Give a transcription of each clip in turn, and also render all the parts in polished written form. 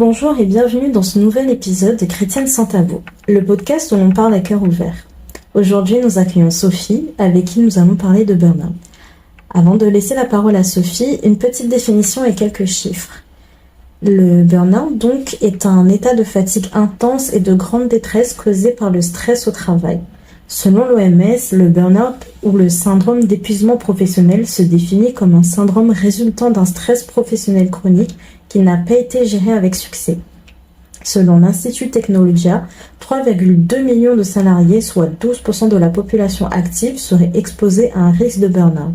Bonjour et bienvenue dans ce nouvel épisode de Chrétienne sans tabou, le podcast où l'on parle à cœur ouvert. Aujourd'hui, nous accueillons Sophie, avec qui nous allons parler de burn-out. Avant de laisser la parole à Sophie, une petite définition et quelques chiffres. Le burn-out, donc, est un état de fatigue intense et de grande détresse causé par le stress au travail. Selon l'OMS, le burn-out ou le syndrome d'épuisement professionnel se définit comme un syndrome résultant d'un stress professionnel chronique qui n'a pas été géré avec succès. Selon l'Institut Technologia, 3,2 millions de salariés, soit 12% de la population active, seraient exposés à un risque de burn-out.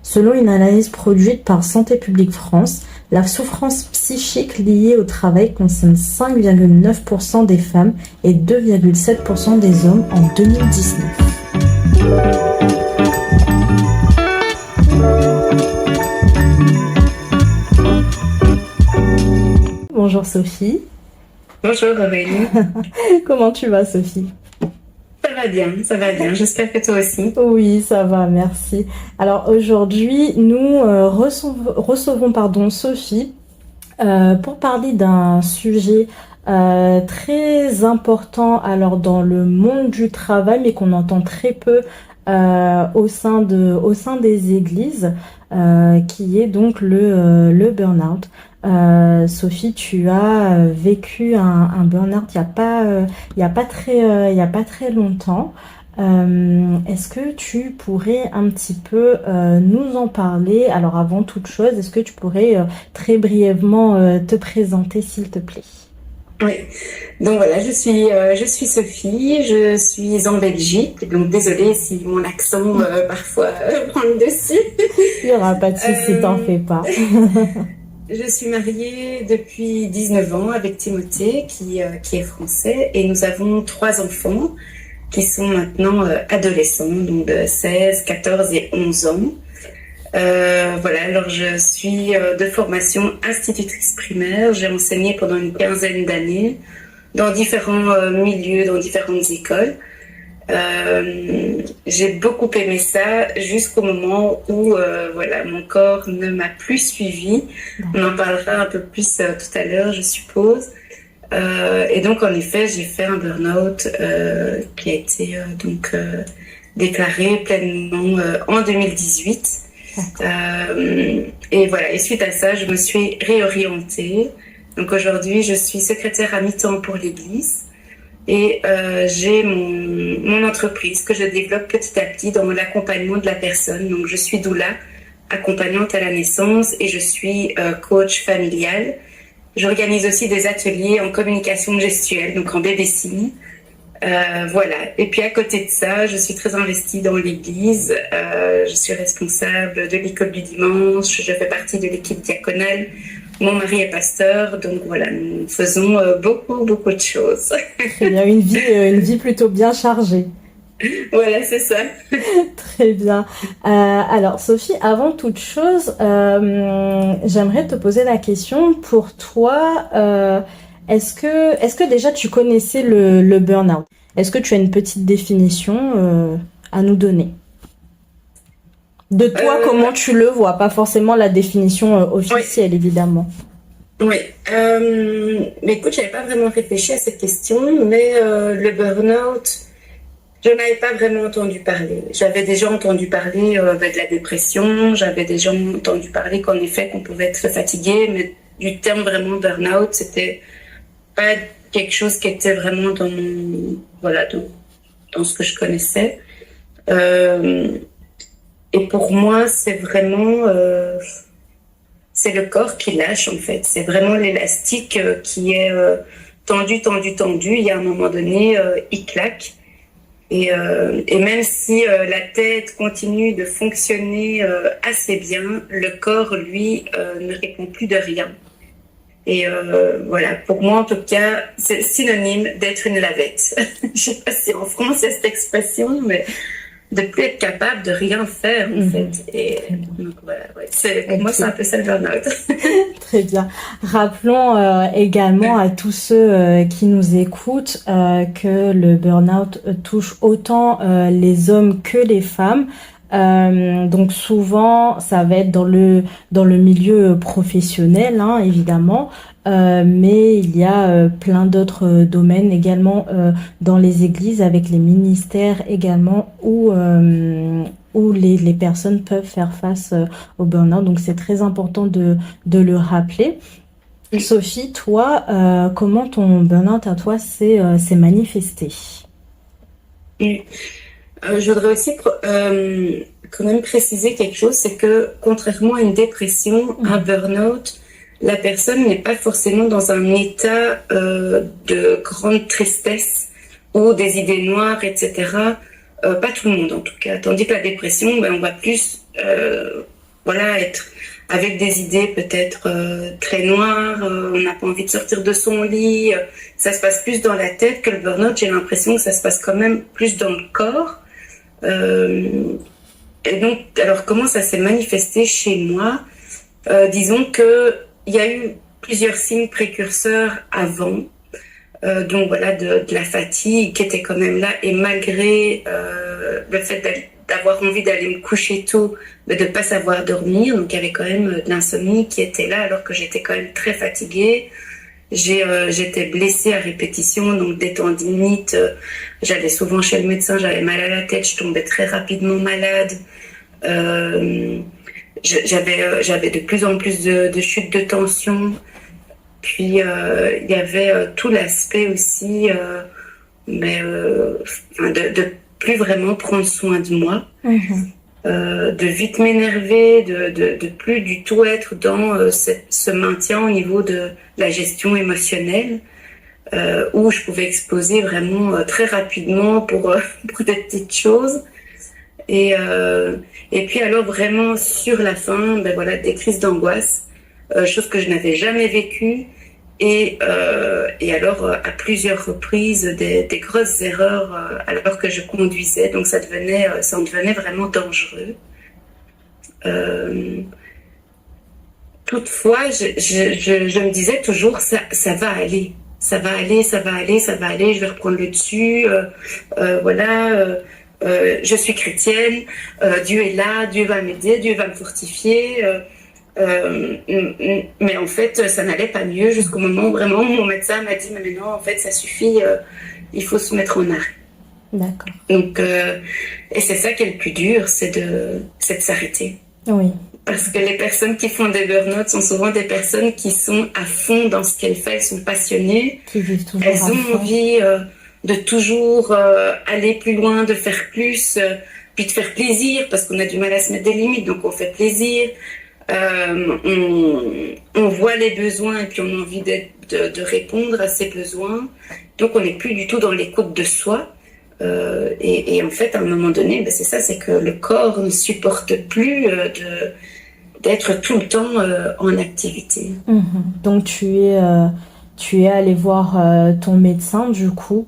Selon une analyse produite par Santé publique France, la souffrance psychique liée au travail concerne 5,9% des femmes et 2,7% des hommes en 2019. Bonjour Sophie. Bonjour Aurélie. Comment tu vas Sophie? Ça va bien. J'espère que toi aussi. Oui, ça va, merci. Alors aujourd'hui, nous recevons Sophie pour parler d'un sujet très important alors dans le monde du travail, mais qu'on entend très peu au sein des églises, qui est donc le burn-out. Sophie, tu as vécu un burn-out il y a pas très longtemps. Est-ce que tu pourrais un petit peu nous en parler? Alors avant toute chose, est-ce que tu pourrais très brièvement te présenter, s'il te plaît? Oui. Donc voilà, je suis Sophie, je suis en Belgique. Donc désolée si mon accent parfois prend le dessus. Il n'y aura pas de souci, t'en fais pas. Je suis mariée depuis 19 ans avec Timothée qui est français et nous avons 3 enfants qui sont maintenant adolescents, donc de 16, 14 et 11 ans. Voilà, alors je suis de formation institutrice primaire. J'ai enseigné pendant une quinzaine d'années dans différents milieux, dans différentes écoles. J'ai beaucoup aimé ça jusqu'au moment où voilà, mon corps ne m'a plus suivi. On en parlera un peu plus tout à l'heure, je suppose. Et donc en effet, j'ai fait un burn-out qui a été déclaré pleinement en 2018. Et voilà, et suite à ça, je me suis réorientée. Donc aujourd'hui, je suis secrétaire à mi-temps pour l'église. Et j'ai mon entreprise que je développe petit à petit dans l'accompagnement de la personne. Donc je suis doula, accompagnante à la naissance, et je suis coach familial. J'organise aussi des ateliers en communication gestuelle, donc en BBC. Voilà. Et puis à côté de ça, je suis très investie dans l'église. Je suis responsable de l'école du dimanche. Je fais partie de l'équipe diaconale. Mon mari est pasteur, donc voilà, nous faisons beaucoup de choses. Très bien, une vie plutôt bien chargée. Voilà, c'est ça. Très bien. Alors Sophie, avant toute chose, j'aimerais te poser la question. Pour toi, est-ce que déjà tu connaissais le burn-out? Est-ce que tu as une petite définition à nous donner? De toi, comment tu le vois? Pas forcément la définition officielle, oui. Évidemment. Oui. Mais écoute, j'avais pas vraiment réfléchi à cette question, mais le burn-out, je n'avais pas vraiment entendu parler. J'avais déjà entendu parler de la dépression, j'avais déjà entendu parler qu'en effet, qu'on pouvait être fatigué, mais du terme vraiment burn-out, c'était pas quelque chose qui était vraiment dans ce que je connaissais. Et pour moi, c'est vraiment, c'est le corps qui lâche en fait. C'est vraiment l'élastique qui est tendu. Il y a un moment donné, il claque. Et même si la tête continue de fonctionner assez bien, le corps, lui, ne répond plus de rien. Et voilà, pour moi en tout cas, c'est synonyme d'être une lavette. Je sais pas si en France il y a cette expression, mais de plus être capable de rien faire en fait. Et donc voilà, ouais, pour moi c'est un peu ça le burn-out. Très bien. Rappelons également à tous ceux qui nous écoutent que le burn-out touche autant les hommes que les femmes. Donc souvent ça va être dans le milieu professionnel, hein, évidemment. mais il y a plein d'autres domaines également dans les églises avec les ministères également où les personnes peuvent faire face au burn-out. Donc c'est très important de le rappeler. Sophie, toi, comment ton burn-out à toi s'est manifesté? Mm. Je voudrais aussi quand même préciser quelque chose, c'est que contrairement à une dépression, un burn-out, la personne n'est pas forcément dans un état de grande tristesse ou des idées noires, etc. Pas tout le monde en tout cas. Tandis que la dépression, on va plus être avec des idées peut-être très noires, on n'a pas envie de sortir de son lit, ça se passe plus dans la tête que le burn-out. J'ai l'impression que ça se passe quand même plus dans le corps. Et donc, alors comment ça s'est manifesté chez moi? Disons que il y a eu plusieurs signes précurseurs avant. Donc voilà, de la fatigue qui était quand même là, et malgré le fait d'avoir envie d'aller me coucher tôt, mais de pas savoir dormir, donc il y avait quand même de l'insomnie qui était là alors que j'étais quand même très fatiguée. J'étais blessée à répétition, donc des tendinites, j'allais souvent chez le médecin, j'avais mal à la tête, je tombais très rapidement malade. J'avais de plus en plus de chutes de tension. Puis il y avait tout l'aspect aussi de plus vraiment prendre soin de moi, de vite m'énerver, de plus du tout être dans ce maintien au niveau de la gestion émotionnelle, où je pouvais exploser vraiment très rapidement pour des petites choses. Et puis alors vraiment sur la fin, des crises d'angoisse, chose que je n'avais jamais vécue. Et alors, à plusieurs reprises, des grosses erreurs alors que je conduisais. Donc, ça en devenait vraiment dangereux. Toutefois, je me disais toujours, ça va aller. Ça va aller, ça va aller, ça va aller. Je vais reprendre le dessus. Je suis chrétienne. Dieu est là. Dieu va m'aider. Dieu va me fortifier. Mais en fait, ça n'allait pas mieux jusqu'au moment où vraiment mon médecin m'a dit mais non, en fait, ça suffit, il faut se mettre en arrêt. D'accord. Donc, et c'est ça qui est le plus dur, c'est de s'arrêter. Oui. Parce que les personnes qui font des burn-out sont souvent des personnes qui sont à fond dans ce qu'elles font, elles sont passionnées, qui vivent toujours elles ont envie de toujours aller plus loin, de faire plus, puis de faire plaisir, parce qu'on a du mal à se mettre des limites, donc on fait plaisir. On voit les besoins et puis on a envie de répondre à ces besoins. Donc on n'est plus du tout dans l'écoute de soi. Et en fait, à un moment donné, c'est ça, c'est que le corps ne supporte plus d'être tout le temps en activité. Donc tu es allé voir ton médecin du coup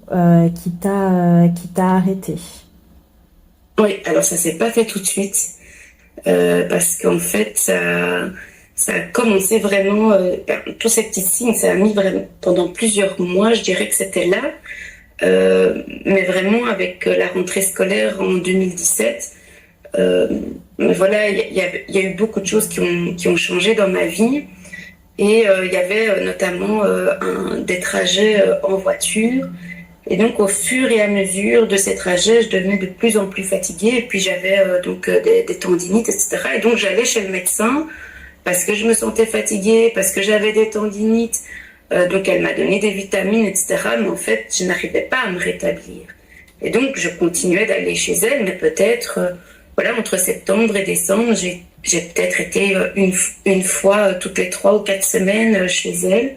qui t'a arrêté. Oui, alors ça s'est pas fait tout de suite. Parce qu'en fait, ça a commencé vraiment, tous ces petits signes, ça a mis vraiment pendant plusieurs mois, je dirais que c'était là, mais vraiment avec la rentrée scolaire en 2017, voilà, il y a eu beaucoup de choses qui ont changé dans ma vie, et il y avait notamment des trajets en voiture. Et donc, au fur et à mesure de ces trajets, je devenais de plus en plus fatiguée. Et puis, j'avais des tendinites, etc. Et donc, j'allais chez le médecin parce que je me sentais fatiguée, parce que j'avais des tendinites. Donc, elle m'a donné des vitamines, etc. Mais en fait, je n'arrivais pas à me rétablir. Et donc, je continuais d'aller chez elle. Mais peut-être, entre septembre et décembre, j'ai peut-être été une fois toutes les 3 ou 4 semaines chez elle.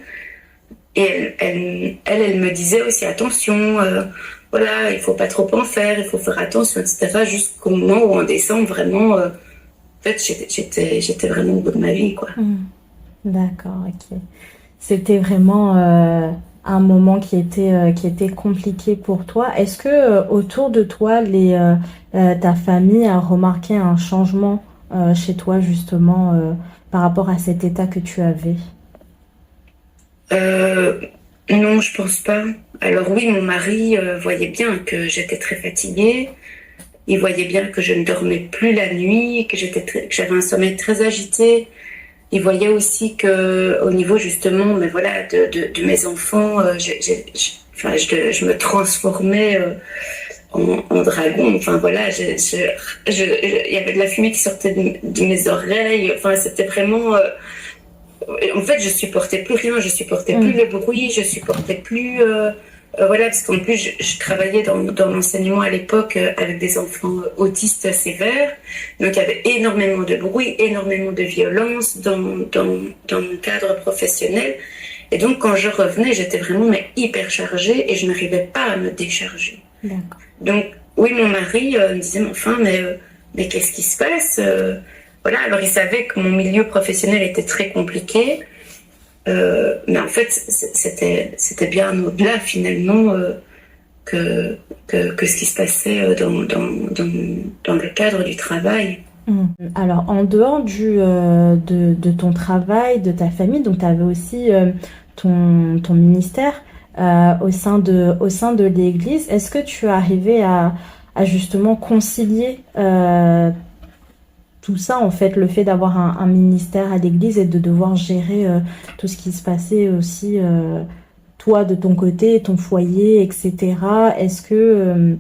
Et elle me disait aussi attention, il faut pas trop en faire, il faut faire attention, etc. Jusqu'au moment où en décembre, vraiment, en fait, j'étais vraiment au bout de ma vie, quoi. D'accord, ok. C'était vraiment un moment qui était compliqué pour toi. Est-ce que autour de toi, ta famille a remarqué un changement chez toi justement par rapport à cet état que tu avais? Non, je pense pas. Alors oui, mon mari voyait bien que j'étais très fatiguée. Il voyait bien que je ne dormais plus la nuit, que j'avais un sommeil très agité. il voyait aussi que au niveau justement, mais voilà, de mes enfants, je me transformais en dragon. Enfin voilà, il y avait de la fumée qui sortait de mes oreilles. Enfin, c'était vraiment. En fait, je supportais plus rien. Je supportais plus le bruit. Je supportais plus. Voilà, parce qu'en plus, je travaillais dans l'enseignement à l'époque avec des enfants autistes sévères. Donc, il y avait énormément de bruit, énormément de violence dans mon cadre professionnel. Et donc, quand je revenais, j'étais vraiment hyper chargée et je n'arrivais pas à me décharger. D'accord. Donc, oui, mon mari me disait, mais enfin, mais qu'est-ce qui se passe Voilà, alors il savait que mon milieu professionnel était très compliqué. Mais en fait, c'était bien au-delà finalement que ce qui se passait dans le cadre du travail. Alors, en dehors de ton travail, de ta famille, donc tu avais aussi ton ministère au sein de l'Église. Est-ce que tu es arrivé à justement concilier tout ça, en fait, le fait d'avoir un ministère à l'église et de devoir gérer tout ce qui se passait aussi, toi, de ton côté, ton foyer, etc. Est-ce que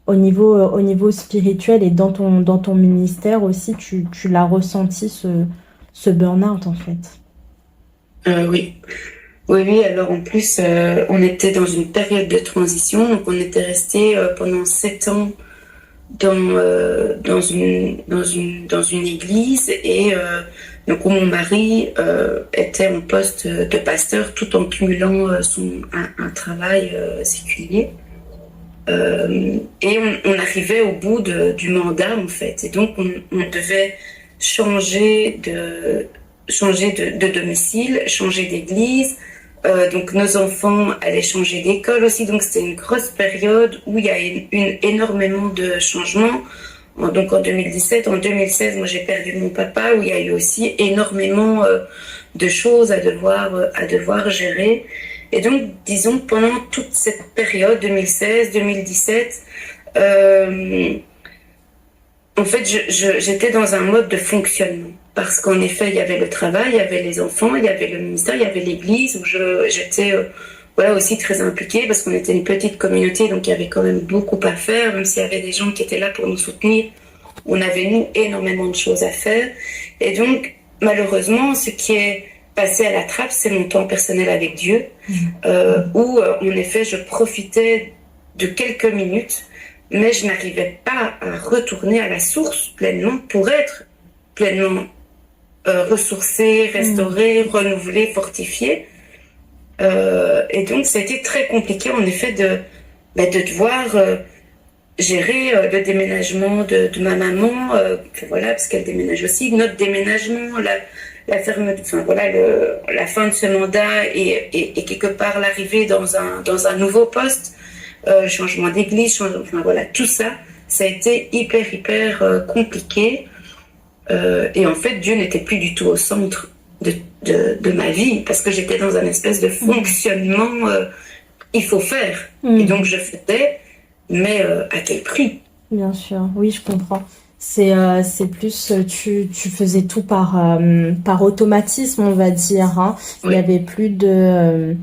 au niveau spirituel et dans ton ministère aussi, tu l'as ressenti, ce burn-out, en fait? Oui. Oui, alors en plus, on était dans une période de transition, donc on était resté pendant 7 ans dans une église et donc où mon mari était en poste de pasteur tout en cumulant un travail séculier. Et on arrivait au bout du mandat en fait, et donc on devait changer de domicile, changer d'église. Donc nos enfants allaient changer d'école aussi, donc c'était une grosse période où il y a énormément de changements. Donc en 2017, en 2016, moi j'ai perdu mon papa, où il y a eu aussi énormément de choses à devoir gérer. Et donc disons que pendant toute cette période 2016-2017, en fait j'étais dans un mode de fonctionnement. Parce qu'en effet, il y avait le travail, il y avait les enfants, il y avait le ministère, il y avait l'église où j'étais aussi très impliquée parce qu'on était une petite communauté, donc il y avait quand même beaucoup à faire, même s'il y avait des gens qui étaient là pour nous soutenir. On avait, nous, énormément de choses à faire. Et donc, malheureusement, ce qui est passé à la trappe, c'est mon temps personnel avec Dieu, où, en effet, je profitais de quelques minutes, mais je n'arrivais pas à retourner à la source pleinement pour être pleinement ressourcer, restaurer, renouveler, fortifier. Et donc, ça a été très compliqué, en effet, de devoir gérer le déménagement de ma maman, voilà, parce qu'elle déménage aussi, notre déménagement, la fermeture, enfin voilà, la fin de ce mandat et quelque part l'arrivée dans un nouveau poste, changement d'église, enfin voilà, tout ça, ça a été hyper compliqué. Et en fait, Dieu n'était plus du tout au centre de ma vie, parce que j'étais dans un espèce de fonctionnement, il faut faire. Et donc je faisais, mais à quel prix? Bien sûr, oui, je comprends. C'est plus, tu faisais tout par automatisme, on va dire, hein. Oui. Il y avait plus de...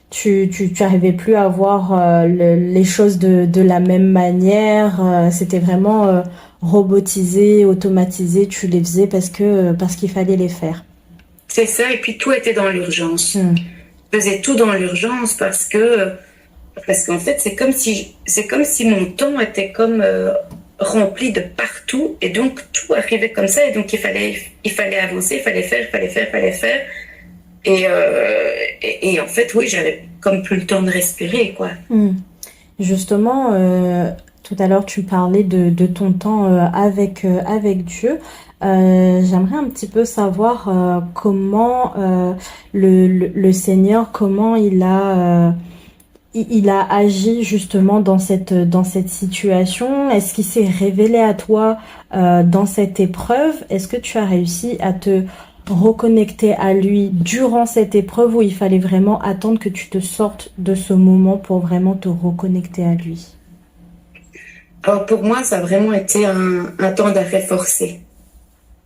Tu arrivais plus à voir les choses de la même manière. C'était vraiment robotisé, automatisé. Tu les faisais parce qu'il fallait les faire. C'est ça. Et puis tout était dans l'urgence. Je faisais tout dans l'urgence parce qu'en fait c'est comme si mon temps était comme rempli de partout, et donc tout arrivait comme ça, et donc il fallait avancer, il fallait faire. Et en fait, oui, j'avais comme plus le temps de respirer, quoi. Justement, tout à l'heure, tu parlais de ton temps avec Dieu. J'aimerais un petit peu savoir comment le Seigneur, comment il a agi justement dans cette situation. Est-ce qu'il s'est révélé à toi dans cette épreuve? Est-ce que tu as réussi à te reconnecter à lui durant cette épreuve, où il fallait vraiment attendre que tu te sortes de ce moment pour vraiment te reconnecter à lui? Alors pour moi, ça a vraiment été un temps d'arrêt forcé.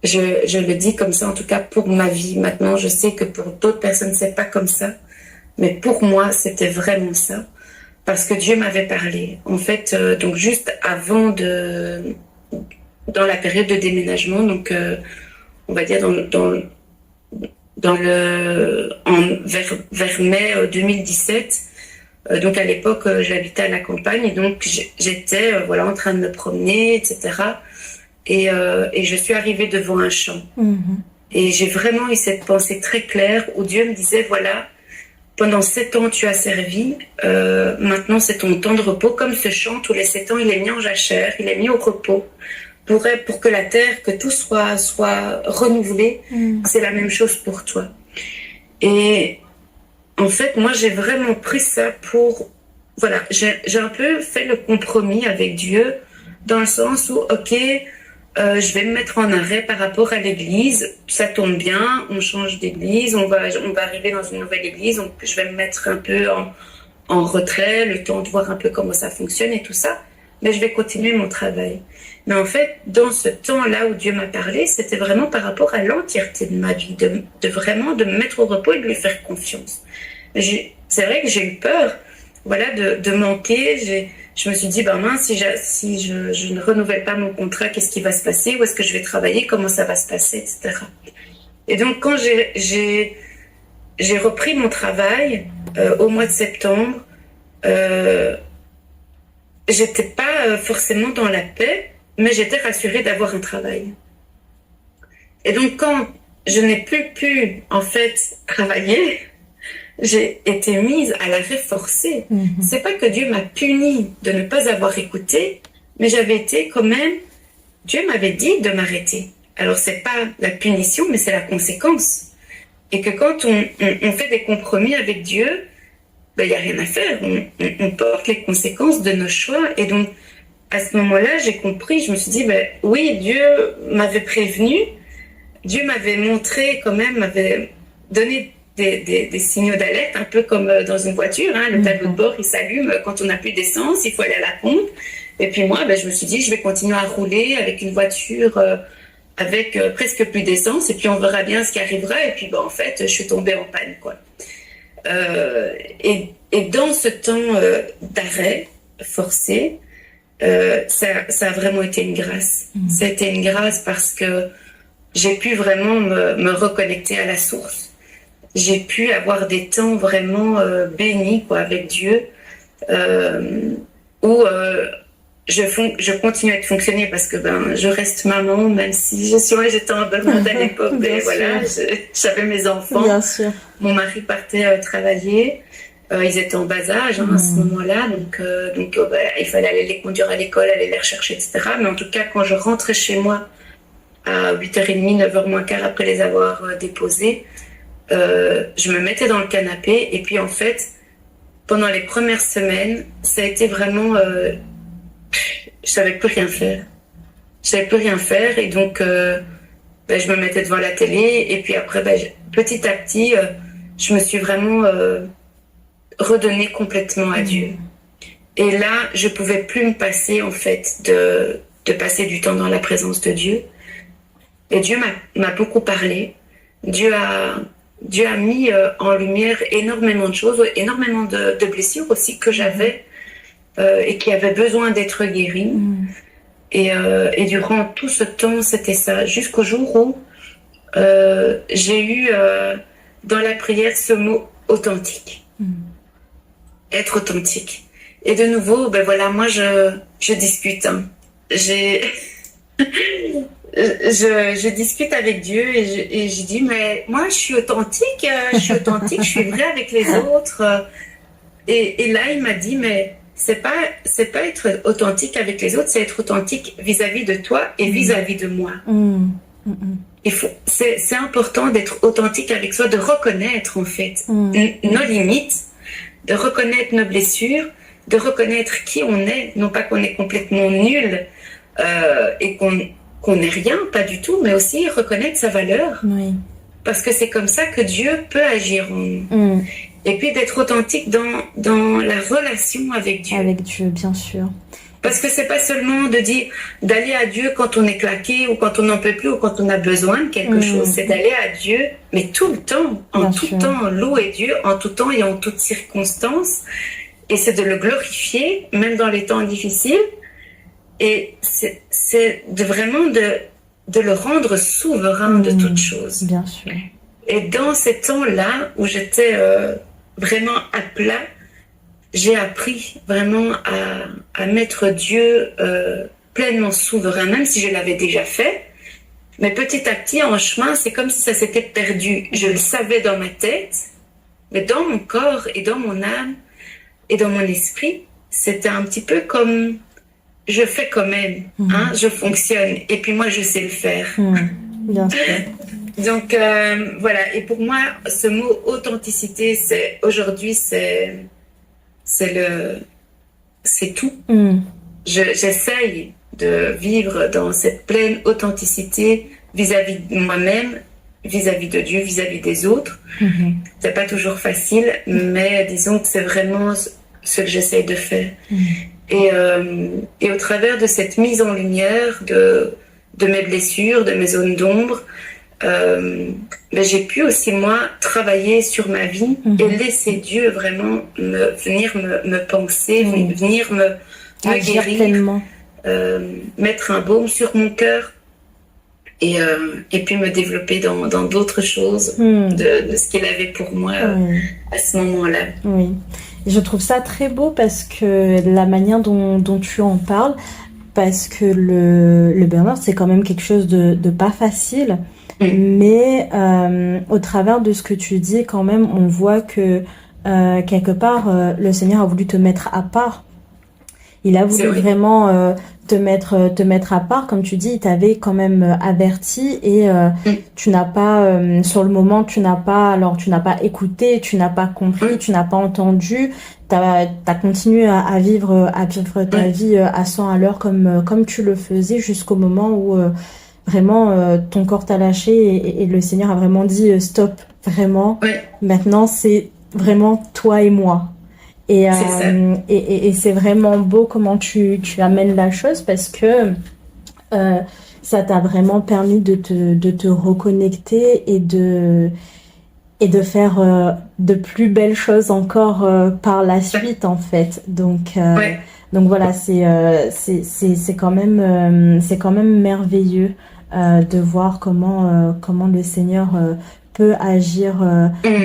Je le dis comme ça, en tout cas pour ma vie. Maintenant, je sais que pour d'autres personnes, c'est pas comme ça. Mais pour moi, c'était vraiment ça. Parce que Dieu m'avait parlé. En fait, donc juste avant dans la période de déménagement, donc on va dire vers mai 2017. Donc à l'époque, j'habitais à la campagne et donc j'étais voilà en train de me promener, etc. Et je suis arrivée devant un champ. Et j'ai vraiment eu cette pensée très claire où Dieu me disait, voilà, pendant 7 ans tu as servi, maintenant c'est ton temps de repos. Comme ce champ, tous les 7 ans, il est mis en jachère, il est mis au repos. Pour que la terre, que tout soit renouvelé, c'est la même chose pour toi. Et en fait, moi, j'ai vraiment pris ça pour... Voilà, j'ai un peu fait le compromis avec Dieu, dans le sens où, ok, je vais me mettre en arrêt par rapport à l'église, ça tombe bien, on change d'église, on va arriver dans une nouvelle église, donc je vais me mettre un peu en retrait, le temps de voir un peu comment ça fonctionne et tout ça, mais je vais continuer mon travail. Mais en fait, dans ce temps-là où Dieu m'a parlé, c'était vraiment par rapport à l'entièreté de ma vie, de vraiment de me mettre au repos et de lui faire confiance. C'est vrai que j'ai eu peur, voilà, de manquer. Je me suis dit, ben mince, si je ne renouvelle pas mon contrat, qu'est-ce qui va se passer? Où est-ce que je vais travailler? Comment ça va se passer, etc. Et donc, quand j'ai repris mon travail au mois de septembre, j'étais pas forcément dans la paix, mais j'étais rassurée d'avoir un travail. Et donc, quand je n'ai plus pu, en fait, travailler, j'ai été mise à l'arrêt forcé. C'est pas que Dieu m'a punie de ne pas avoir écouté, mais j'avais été quand même... Dieu m'avait dit de m'arrêter. Alors, c'est pas la punition, mais c'est la conséquence. Et que quand on fait des compromis avec Dieu, ben, y a rien à faire. On porte les conséquences de nos choix. Et donc, à ce moment-là, j'ai compris, je me suis dit, ben, oui, Dieu m'avait prévenu, Dieu m'avait montré quand même, m'avait donné des signaux d'alerte, un peu comme dans une voiture, hein, le tableau de bord, il s'allume quand on n'a plus d'essence, il faut aller à la pompe. Et puis moi, ben, je me suis dit, je vais continuer à rouler avec une voiture avec presque plus d'essence, et puis on verra bien ce qui arrivera. Et puis, ben, en fait, je suis tombée en panne, quoi. Et dans ce temps d'arrêt forcé, ça a vraiment été une grâce. C'était une grâce parce que j'ai pu vraiment me reconnecter à la source. J'ai pu avoir des temps vraiment bénis, quoi, avec Dieu, où je continue à fonctionner parce que ben je reste maman, même si j'étais en bonne monde à l'époque, mais voilà, j'avais mes enfants. Bien sûr. Mon mari partait travailler. Ils étaient en bas âge à ce moment-là, donc il fallait aller les conduire à l'école, aller les rechercher, etc. Mais en tout cas, quand je rentrais chez moi à 8h30, 9h moins quart après les avoir déposés, je me mettais dans le canapé et puis en fait, pendant les premières semaines, ça a été vraiment... je savais plus rien faire. Je savais plus rien faire et donc je me mettais devant la télé et puis après, petit à petit, je me suis vraiment... redonner complètement à Dieu. Et là, je pouvais plus me passer, en fait, de passer du temps dans la présence de Dieu. Et Dieu m'a beaucoup parlé. Dieu a mis en lumière énormément de choses, énormément de blessures aussi que j'avais et qui avaient besoin d'être guéries. Et durant tout ce temps, c'était ça, jusqu'au jour où j'ai eu dans la prière ce mot authentique. Être authentique. Et de nouveau, ben voilà, moi je discute. Hein. Je discute avec Dieu et je dis, mais moi je suis authentique, je suis vraie avec les autres. Et là, il m'a dit, mais c'est pas être authentique avec les autres, c'est être authentique vis-à-vis de toi et vis-à-vis de moi. C'est important d'être authentique avec soi, de reconnaître en fait nos limites, de reconnaître nos blessures, de reconnaître qui on est, non pas qu'on est complètement nul et qu'on n'est rien, pas du tout, mais aussi reconnaître sa valeur. Oui. Parce que c'est comme ça que Dieu peut agir en nous. Et puis d'être authentique dans la relation avec Dieu. Avec Dieu, bien sûr. Parce que c'est pas seulement de dire d'aller à Dieu quand on est claqué ou quand on n'en peut plus ou quand on a besoin de quelque chose. C'est d'aller à Dieu, mais tout le temps, en tout temps, louer Dieu en tout temps et en toutes circonstances. Et c'est de le glorifier, même dans les temps difficiles. Et c'est vraiment de le rendre souverain de toutes choses. Bien sûr. Et dans ces temps-là où j'étais vraiment à plat, j'ai appris vraiment à mettre Dieu pleinement souverain, même si je l'avais déjà fait. Mais petit à petit, en chemin, c'est comme si ça s'était perdu. Je le savais dans ma tête, mais dans mon corps et dans mon âme et dans mon esprit, c'était un petit peu comme je fais quand même, hein, je fonctionne, et puis moi je sais le faire. Bien sûr. Donc voilà, et pour moi, ce mot authenticité, aujourd'hui, c'est tout. J'essaye de vivre dans cette pleine authenticité vis-à-vis de moi-même, vis-à-vis de Dieu, vis-à-vis des autres. C'est pas toujours facile, mais disons que c'est vraiment ce que j'essaye de faire. Et au travers de cette mise en lumière de mes blessures, de mes zones d'ombre, j'ai pu aussi, moi, travailler sur ma vie et laisser Dieu vraiment venir me penser, venir me guérir, mettre un baume sur mon cœur et puis me développer dans d'autres choses de ce qu'il avait pour moi à ce moment-là. Oui. Je trouve ça très beau parce que la manière dont tu en parles, parce que le burn-out, c'est quand même quelque chose de pas facile. Mais au travers de ce que tu dis, quand même, on voit que quelque part, le Seigneur a voulu te mettre à part. Il a voulu vraiment te mettre à part, comme tu dis, il t'avait quand même averti et tu n'as pas, sur le moment, tu n'as pas écouté, tu n'as pas compris, tu n'as pas entendu, t'as continué à vivre ta vie à 100 à l'heure comme tu le faisais jusqu'au moment où vraiment ton corps t'a lâché et le Seigneur a vraiment dit stop, vraiment, maintenant c'est vraiment toi et moi. Et c'est vraiment beau comment tu amènes la chose parce que ça t'a vraiment permis de te reconnecter et de faire de plus belles choses encore par la suite en fait. Donc voilà, c'est quand même merveilleux de voir comment le Seigneur peut agir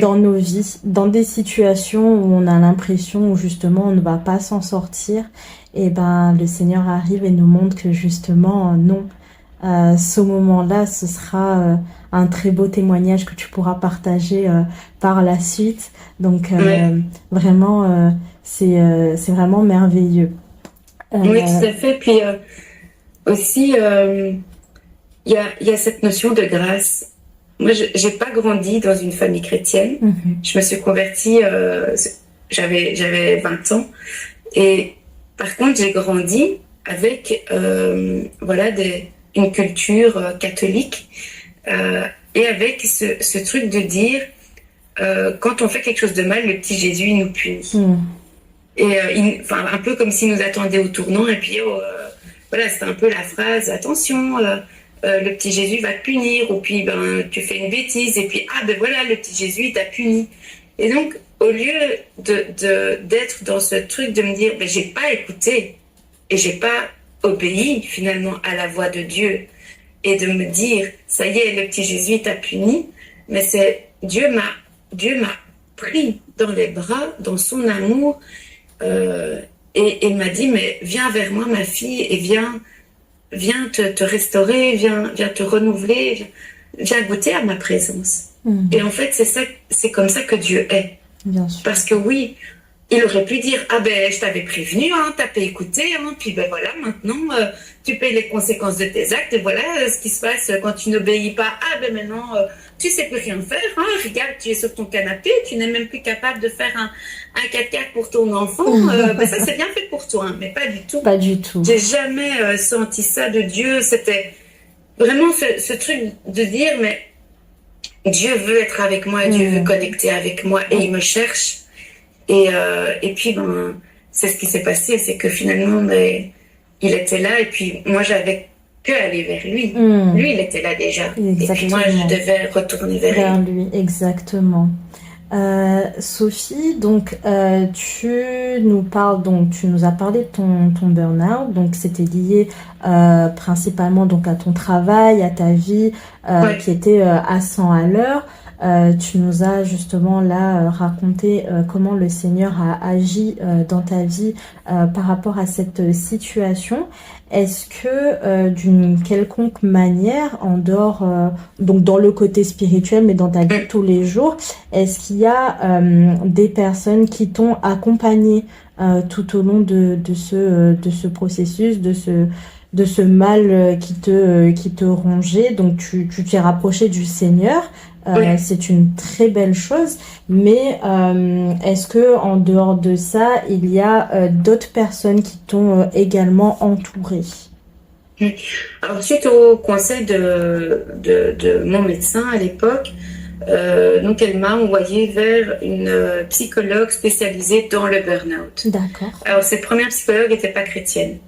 dans nos vies, dans des situations où on a l'impression où justement on ne va pas s'en sortir, et ben le Seigneur arrive et nous montre que justement non, ce moment-là ce sera un très beau témoignage que tu pourras partager par la suite. Donc vraiment c'est vraiment merveilleux. Oui, tout à fait. Puis aussi il y a cette notion de grâce. Moi, j'ai pas grandi dans une famille chrétienne. Je me suis convertie, j'avais 20 ans. Et par contre, j'ai grandi avec une culture catholique et avec ce truc de dire quand on fait quelque chose de mal, le petit Jésus il nous punit. Et un peu comme s'il nous attendait au tournant. Et puis voilà, c'était un peu la phrase attention. Le petit Jésus va te punir, ou puis tu fais une bêtise, et puis voilà, le petit Jésus il t'a puni. Et donc, au lieu d'être dans ce truc de me dire, j'ai pas écouté, et j'ai pas obéi finalement à la voix de Dieu, et de me dire, ça y est, le petit Jésus il t'a puni, mais c'est Dieu m'a pris dans les bras, dans son amour, et m'a dit, mais viens vers moi ma fille, et viens te restaurer, viens te renouveler, viens goûter à ma présence. Et en fait, c'est comme ça que Dieu est. Bien sûr. Parce que oui, il aurait pu dire, je t'avais prévenu, t'as pas écouté, puis voilà, maintenant, tu payes les conséquences de tes actes, et voilà ce qui se passe quand tu n'obéis pas. Maintenant, tu sais plus rien faire, regarde, tu es sur ton canapé, tu n'es même plus capable de faire un 4x4 pour ton enfant, ça c'est bien fait pour toi, mais pas du tout. Pas du tout. J'ai jamais senti ça de Dieu, c'était vraiment ce truc de dire, mais Dieu veut être avec moi, Dieu veut connecter avec moi, et il me cherche. Et puis, c'est ce qui s'est passé, c'est que finalement, il était là et puis moi, j'avais que aller vers lui. Lui, il était là déjà. Exactement. Et puis moi, je devais retourner vers lui. Lui, exactement. Sophie, donc tu nous parles, donc tu nous as parlé de ton burn-out, donc c'était lié principalement donc à ton travail, à ta vie qui était à 100 à l'heure. Tu nous as justement là raconté comment le Seigneur a agi dans ta vie par rapport à cette situation. Est-ce que d'une quelconque manière, en dehors, donc dans le côté spirituel, mais dans ta vie de tous les jours, est-ce qu'il y a des personnes qui t'ont accompagné tout au long de ce processus, de ce mal qui te rongeait? Donc tu t'es rapproché du Seigneur. C'est une très belle chose, mais est-ce que en dehors de ça, il y a d'autres personnes qui t'ont également entouré? Alors, suite au conseil de mon médecin à l'époque, donc elle m'a envoyée vers une psychologue spécialisée dans le burn-out. D'accord. Alors, cette première psychologue n'était pas chrétienne.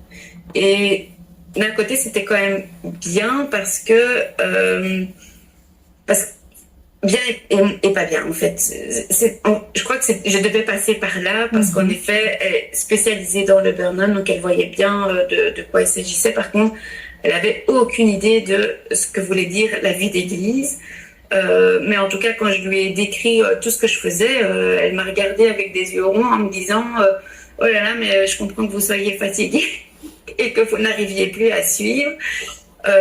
Et d'un côté, c'était quand même bien parce que bien et pas bien en fait. Je crois que je devais passer par là parce qu'en effet, elle est spécialisée dans le burn-out, donc elle voyait bien de quoi il s'agissait. Par contre, elle avait aucune idée de ce que voulait dire la vie d'église. Mais en tout cas, quand je lui ai décrit tout ce que je faisais, elle m'a regardé avec des yeux ronds en me disant oh là là, mais je comprends que vous soyez fatiguée et que vous n'arriviez plus à suivre.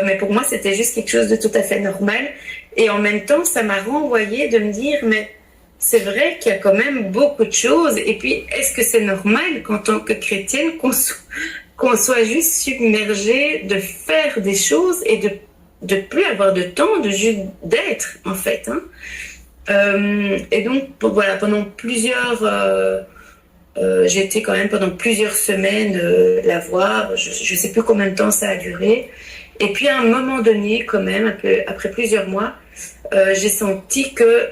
Mais pour moi, c'était juste quelque chose de tout à fait normal. Et en même temps, ça m'a renvoyé de me dire, mais c'est vrai qu'il y a quand même beaucoup de choses. Et puis, est-ce que c'est normal qu'en tant que chrétienne, qu'on soit juste submergé de faire des choses et de plus avoir de temps, de juste d'être, en fait. Et donc, voilà, pendant plusieurs... j'ai été quand même pendant plusieurs semaines la voir. Je ne sais plus combien de temps ça a duré. Et puis, à un moment donné, quand même, après plusieurs mois, j'ai senti que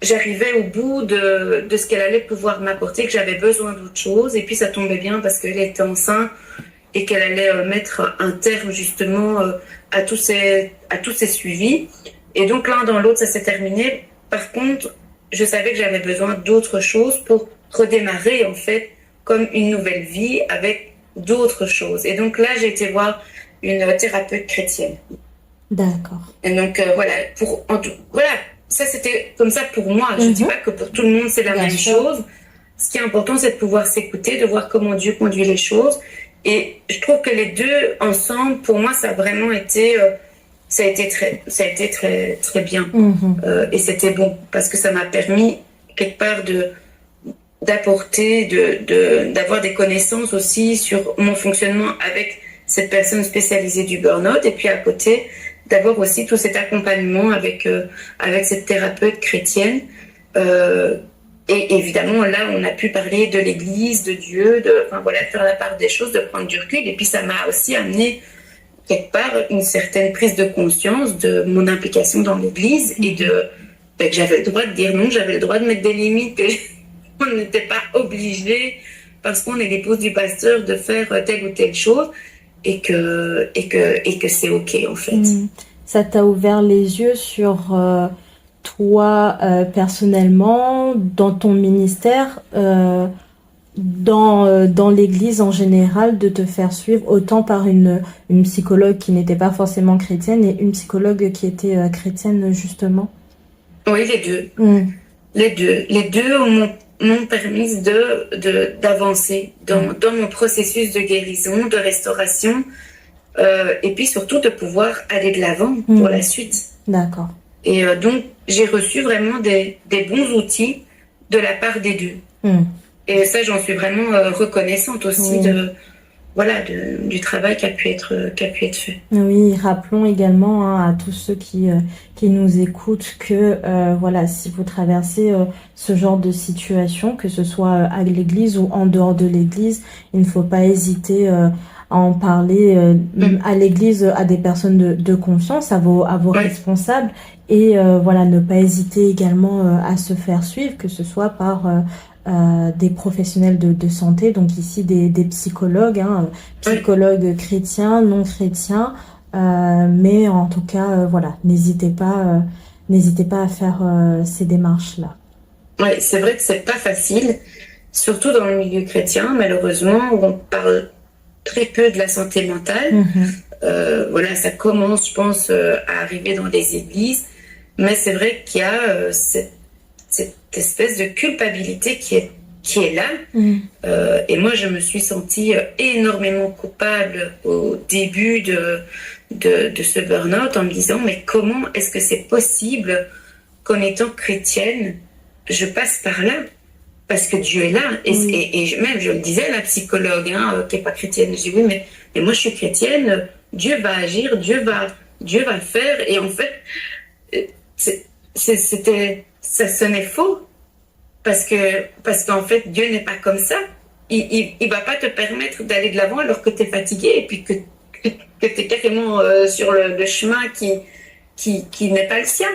j'arrivais au bout de ce qu'elle allait pouvoir m'apporter, que j'avais besoin d'autre chose. Et puis, ça tombait bien parce qu'elle était enceinte et qu'elle allait mettre un terme, justement, à tous ces suivis. Et donc, l'un dans l'autre, ça s'est terminé. Par contre, je savais que j'avais besoin d'autre chose pour redémarrer, en fait, comme une nouvelle vie avec d'autres choses. Et donc là, j'ai été voir une thérapeute chrétienne. D'accord. Et donc voilà, voilà, ça c'était comme ça pour moi. Je ne dis pas que pour tout le monde c'est la même chose. Ce qui est important, c'est de pouvoir s'écouter, de voir comment Dieu conduit les choses. Et je trouve que les deux ensemble, pour moi, ça a vraiment été, ça a été très très bien. Et c'était bon parce que ça m'a permis quelque part d'apporter, d'avoir des connaissances aussi sur mon fonctionnement avec cette personne spécialisée du burn-out, et puis à côté, d'avoir aussi tout cet accompagnement avec cette thérapeute chrétienne. Et évidemment, là, on a pu parler de l'Église, de Dieu, de faire la part des choses, de prendre du recul. Et puis, ça m'a aussi amené, quelque part, une certaine prise de conscience de mon implication dans l'Église et que j'avais le droit de dire non, j'avais le droit de mettre des limites, qu'on n'était pas obligé, parce qu'on est l'épouse du pasteur, de faire telle ou telle chose. Et que c'est OK, en fait. Ça t'a ouvert les yeux sur toi personnellement, dans ton ministère, dans l'Église en général, de te faire suivre autant par une psychologue qui n'était pas forcément chrétienne et une psychologue qui était chrétienne, justement? Oui, les deux. Les deux m'ont permis d'avancer dans mon processus de guérison, de restauration, et puis surtout de pouvoir aller de l'avant pour la suite. D'accord. Et donc, j'ai reçu vraiment des bons outils de la part des deux. Et ça, j'en suis vraiment reconnaissante aussi du travail qui a pu être fait. Oui, rappelons également à tous ceux qui nous écoutent que si vous traversez ce genre de situation, que ce soit à l'église ou en dehors de l'église, il ne faut pas hésiter en parler à l'église, à des personnes de confiance, à vos responsables, et voilà, ne pas hésiter également à se faire suivre, que ce soit par des professionnels de santé, donc ici des psychologues, psychologues chrétiens, non chrétiens, mais en tout cas, voilà, n'hésitez pas à faire ces démarches-là. Oui, c'est vrai que c'est pas facile, surtout dans le milieu chrétien, malheureusement, où on parle très peu de la santé mentale. Voilà, ça commence, je pense, à arriver dans les églises, mais c'est vrai qu'il y a cette espèce de culpabilité qui est là. Et moi, je me suis sentie énormément coupable au début de ce burn-out en me disant, mais comment est-ce que c'est possible qu'en étant chrétienne, je passe par là? Parce que Dieu est là. Et même, je le disais, la psychologue qui n'est pas chrétienne, je dis oui, mais moi je suis chrétienne, Dieu va agir, Dieu va faire. Et en fait, ça sonnait faux. Parce qu'en fait, Dieu n'est pas comme ça. Il va pas te permettre d'aller de l'avant alors que tu es fatigué et puis que tu es carrément sur le chemin qui n'est pas le sien.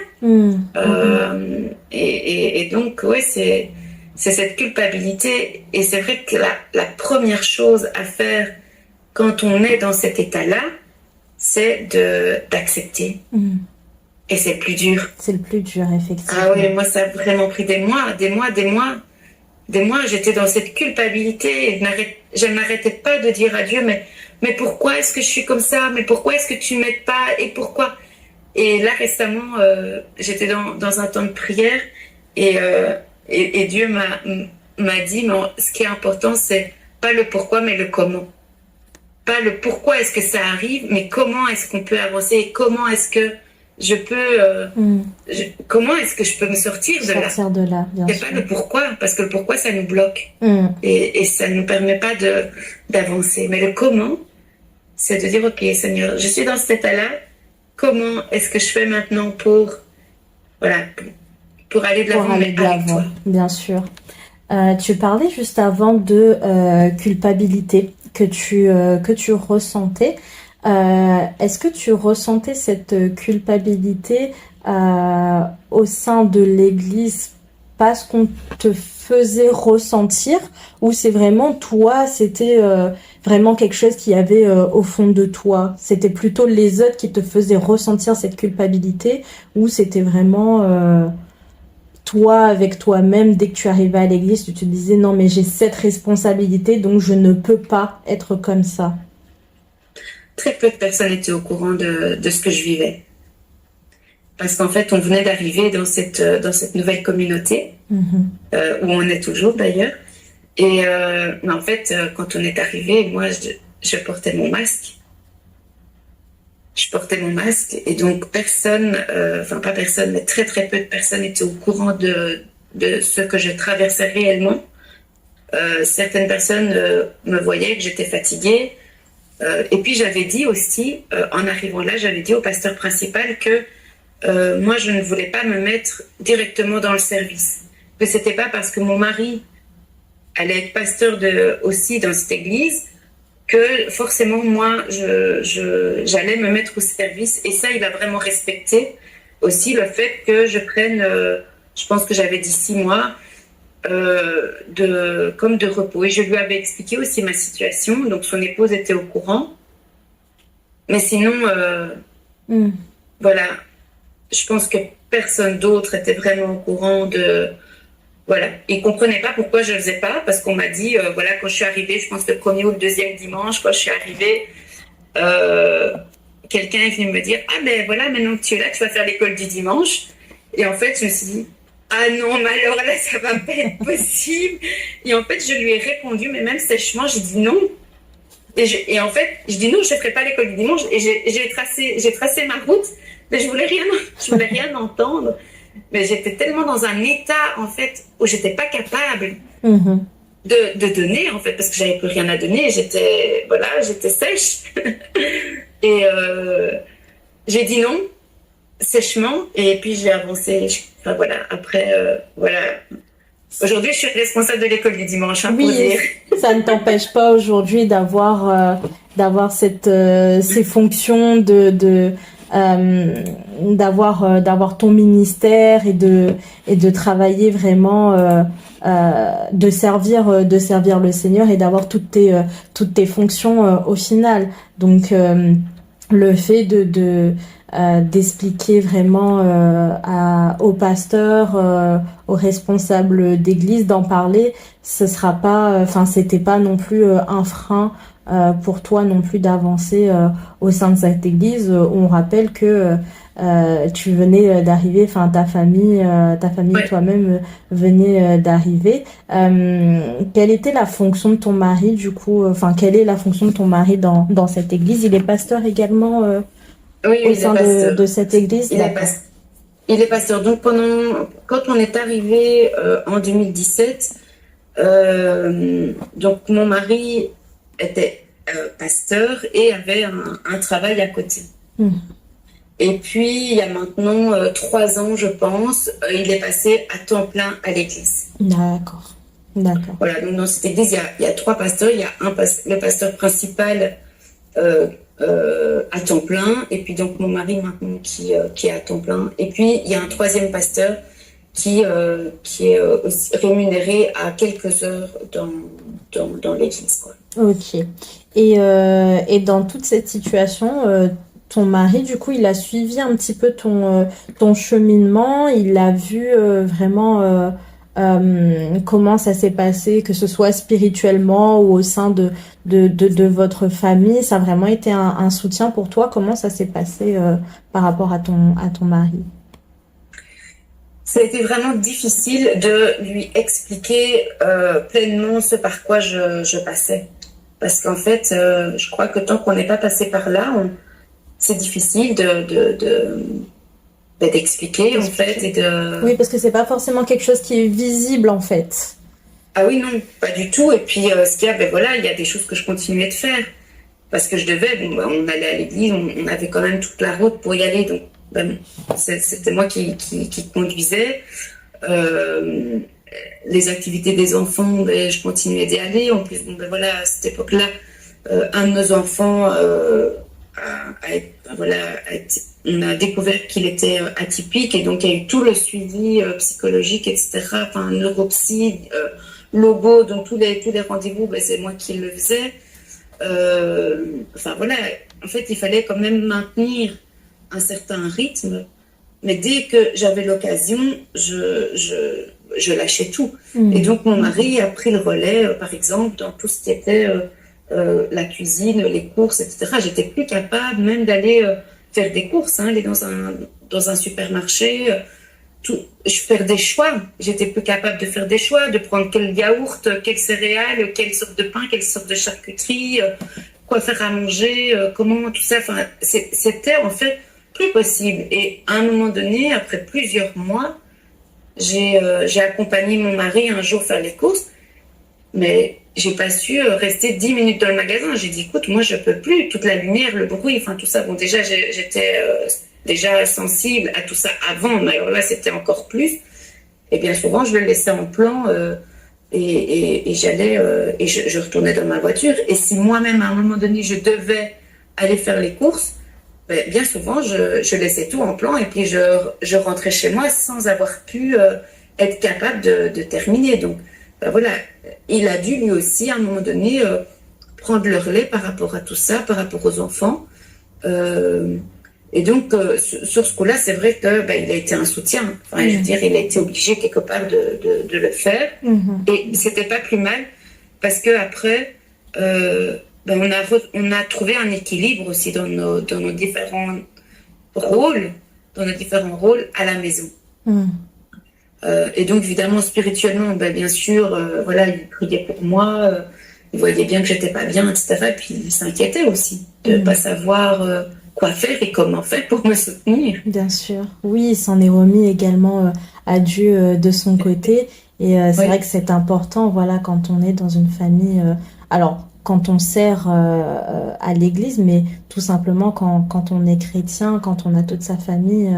Et donc, ouais, c'est cette culpabilité. Et c'est vrai que la première chose à faire quand on est dans cet état-là, c'est d'accepter. Et c'est le plus dur. C'est le plus dur, effectivement. Ah oui, moi, ça a vraiment pris des mois. J'étais dans cette culpabilité. Et je n'arrêtais pas de dire à Dieu, mais pourquoi est-ce que je suis comme ça? Mais pourquoi est-ce que tu ne m'aides pas? Et pourquoi? Et là, récemment, j'étais dans un temps de prière et Dieu m'a dit, mais ce qui est important, c'est pas le pourquoi, mais le comment. Pas le pourquoi est-ce que ça arrive, mais comment est-ce qu'on peut avancer et comment est-ce que je peux comment est-ce que je peux me sortir de là, bien sûr. C'est pas le pourquoi, parce que le pourquoi ça nous bloque et ça nous permet pas d'avancer, mais le comment, c'est de dire ok Seigneur, je suis dans cet état-là, comment est-ce que je fais maintenant pour aller de l'avant, mais avec toi. Bien sûr. Tu parlais juste avant de culpabilité que tu ressentais. Est-ce que tu ressentais cette culpabilité au sein de l'Église parce qu'on te faisait ressentir, ou c'est vraiment toi, c'était vraiment quelque chose qui y avait au fond de toi? C'était plutôt les autres qui te faisaient ressentir cette culpabilité, ou c'était vraiment toi avec toi-même, dès que tu arrivais à l'Église, tu te disais non mais j'ai cette responsabilité donc je ne peux pas être comme ça? Très peu de personnes étaient au courant de ce que je vivais. Parce qu'en fait, on venait d'arriver dans cette nouvelle communauté, où on est toujours d'ailleurs. Et mais en fait, quand on est arrivé, moi, je portais mon masque. Je portais mon masque et donc personne, enfin pas personne, mais très très peu de personnes étaient au courant de ce que je traversais réellement. Certaines personnes me voyaient que j'étais fatiguée. Et puis j'avais dit aussi, en arrivant là, j'avais dit au pasteur principal que moi je ne voulais pas me mettre directement dans le service. Que c'était pas parce que mon mari allait être pasteur aussi dans cette église que forcément moi j'allais me mettre au service. Et ça, il a vraiment respecté aussi le fait que je prenne, je pense que j'avais dit 6 mois, de repos. Et je lui avais expliqué aussi ma situation, donc son épouse était au courant. Mais sinon, voilà, je pense que personne d'autre était vraiment au courant voilà. Ils ne comprenaient pas pourquoi je ne le faisais pas, parce qu'on m'a dit, voilà, quand je suis arrivée, je pense le premier ou le deuxième dimanche, quand je suis arrivée, quelqu'un est venu me dire, ah ben voilà, maintenant que tu es là, tu vas faire l'école du dimanche. Et en fait, je me suis dit, ah non, mais alors là, ça va pas être possible. Et en fait, je lui ai répondu, mais même sèchement, j'ai dit non. Et en fait, je dis non, je ne ferai pas l'école du dimanche. Et j'ai tracé ma route, mais je voulais rien entendre. Mais j'étais tellement dans un état, en fait, où j'étais pas capable de donner, en fait, parce que j'avais plus rien à donner. J'étais sèche. Et j'ai dit non, sèchement, et puis j'ai avancé. Enfin, voilà, après, voilà. Aujourd'hui, je suis responsable de l'école du dimanche, pour dire. Ça ne t'empêche pas aujourd'hui d'avoir d'avoir ces fonctions d'avoir ton ministère et de travailler vraiment de servir le Seigneur et d'avoir toutes tes fonctions au final. Donc le fait d'expliquer vraiment aux pasteurs, aux responsables d'église d'en parler, ce sera pas, enfin c'était pas non plus un frein pour toi non plus d'avancer au sein de cette église. On rappelle que tu venais d'arriver, enfin ta famille et toi-même venaient d'arriver. Quelle était la fonction de ton mari du coup, enfin quelle est la fonction de ton mari dans cette église? Il est pasteur également Oui, au il est sein pasteur. de cette église? Il est pasteur. Donc quand on est arrivé en 2017, donc mon mari était pasteur et avait un travail à côté. Et puis il y a maintenant 3 ans, je pense, il est passé à temps plein à l'église. D'accord. Voilà, donc dans cette église, il y a 3 pasteurs. Il y a le pasteur principal à temps plein, et puis donc mon mari maintenant qui est à temps plein. Et puis il y a un 3e pasteur qui est aussi rémunéré à quelques heures dans l'église, quoi. Ok. Et dans toute cette situation, ton mari, du coup, il a suivi un petit peu ton cheminement, il a vu vraiment comment ça s'est passé, que ce soit spirituellement ou au sein de votre famille. Ça a vraiment été un soutien pour toi. Comment ça s'est passé par rapport à ton mari? Ça a été vraiment difficile de lui expliquer pleinement ce par quoi je passais. Parce qu'en fait, je crois que tant qu'on n'est pas passé par là, c'est difficile d'expliquer en fait. Oui, parce que c'est pas forcément quelque chose qui est visible en fait. Ah oui, non, pas du tout. Et puis, ce qu'il y a, ben voilà, il y a des choses que je continuais de faire. Parce que je devais, on allait à l'église, on avait quand même toute la route pour y aller. Donc, c'était moi qui conduisais. Les activités des enfants, je continuais d'y aller. En plus, voilà, à cette époque-là, un de nos enfants, on a découvert qu'il était atypique, et donc il y a eu tout le suivi psychologique, etc. Enfin, neuropsy, logo, donc tous les rendez-vous, c'est moi qui le faisais. Enfin voilà, en fait, il fallait quand même maintenir un certain rythme, mais dès que j'avais l'occasion, je lâchais tout. Et donc mon mari a pris le relais, par exemple, dans tout ce qui était la cuisine, les courses, etc. J'étais plus capable même d'aller faire des courses, aller dans un supermarché. Faire des choix. J'étais plus capable de faire des choix, de prendre quel yaourt, quelle céréales, quelle sorte de pain, quelle sorte de charcuterie, quoi faire à manger, comment, tout ça. Enfin, c'était en fait plus possible. Et à un moment donné, après plusieurs mois, j'ai accompagné mon mari un jour faire les courses, mais j'ai pas su rester 10 minutes dans le magasin. J'ai dit, écoute, moi je peux plus, toute la lumière, le bruit, enfin tout ça. Bon, déjà j'étais déjà sensible à tout ça avant, mais alors là c'était encore plus. Et bien souvent je le laissais en plan et j'allais et je retournais dans ma voiture. Et si moi-même à un moment donné je devais aller faire les courses, bien souvent je laissais tout en plan et puis je rentrais chez moi sans avoir pu être capable de terminer. Donc voilà, il a dû lui aussi à un moment donné prendre le relais par rapport à tout ça, par rapport aux enfants. Et donc sur ce coup-là, c'est vrai que il a été un soutien. Enfin, je veux dire, il a été obligé quelque part de le faire. Et c'était pas plus mal parce que après, on a trouvé un équilibre aussi dans nos différents rôles, à la maison. Et donc évidemment spirituellement, bien sûr, voilà, il priait pour moi, il voyait bien que j'étais pas bien, etc. Et puis il s'inquiétait aussi de pas savoir quoi faire et comment faire pour me soutenir. Bien sûr, oui, il s'en est remis également à Dieu de son côté. Et c'est vrai que c'est important, voilà, quand on est dans une famille. Alors, quand on sert à l'église, mais tout simplement quand on est chrétien, quand on a toute sa famille.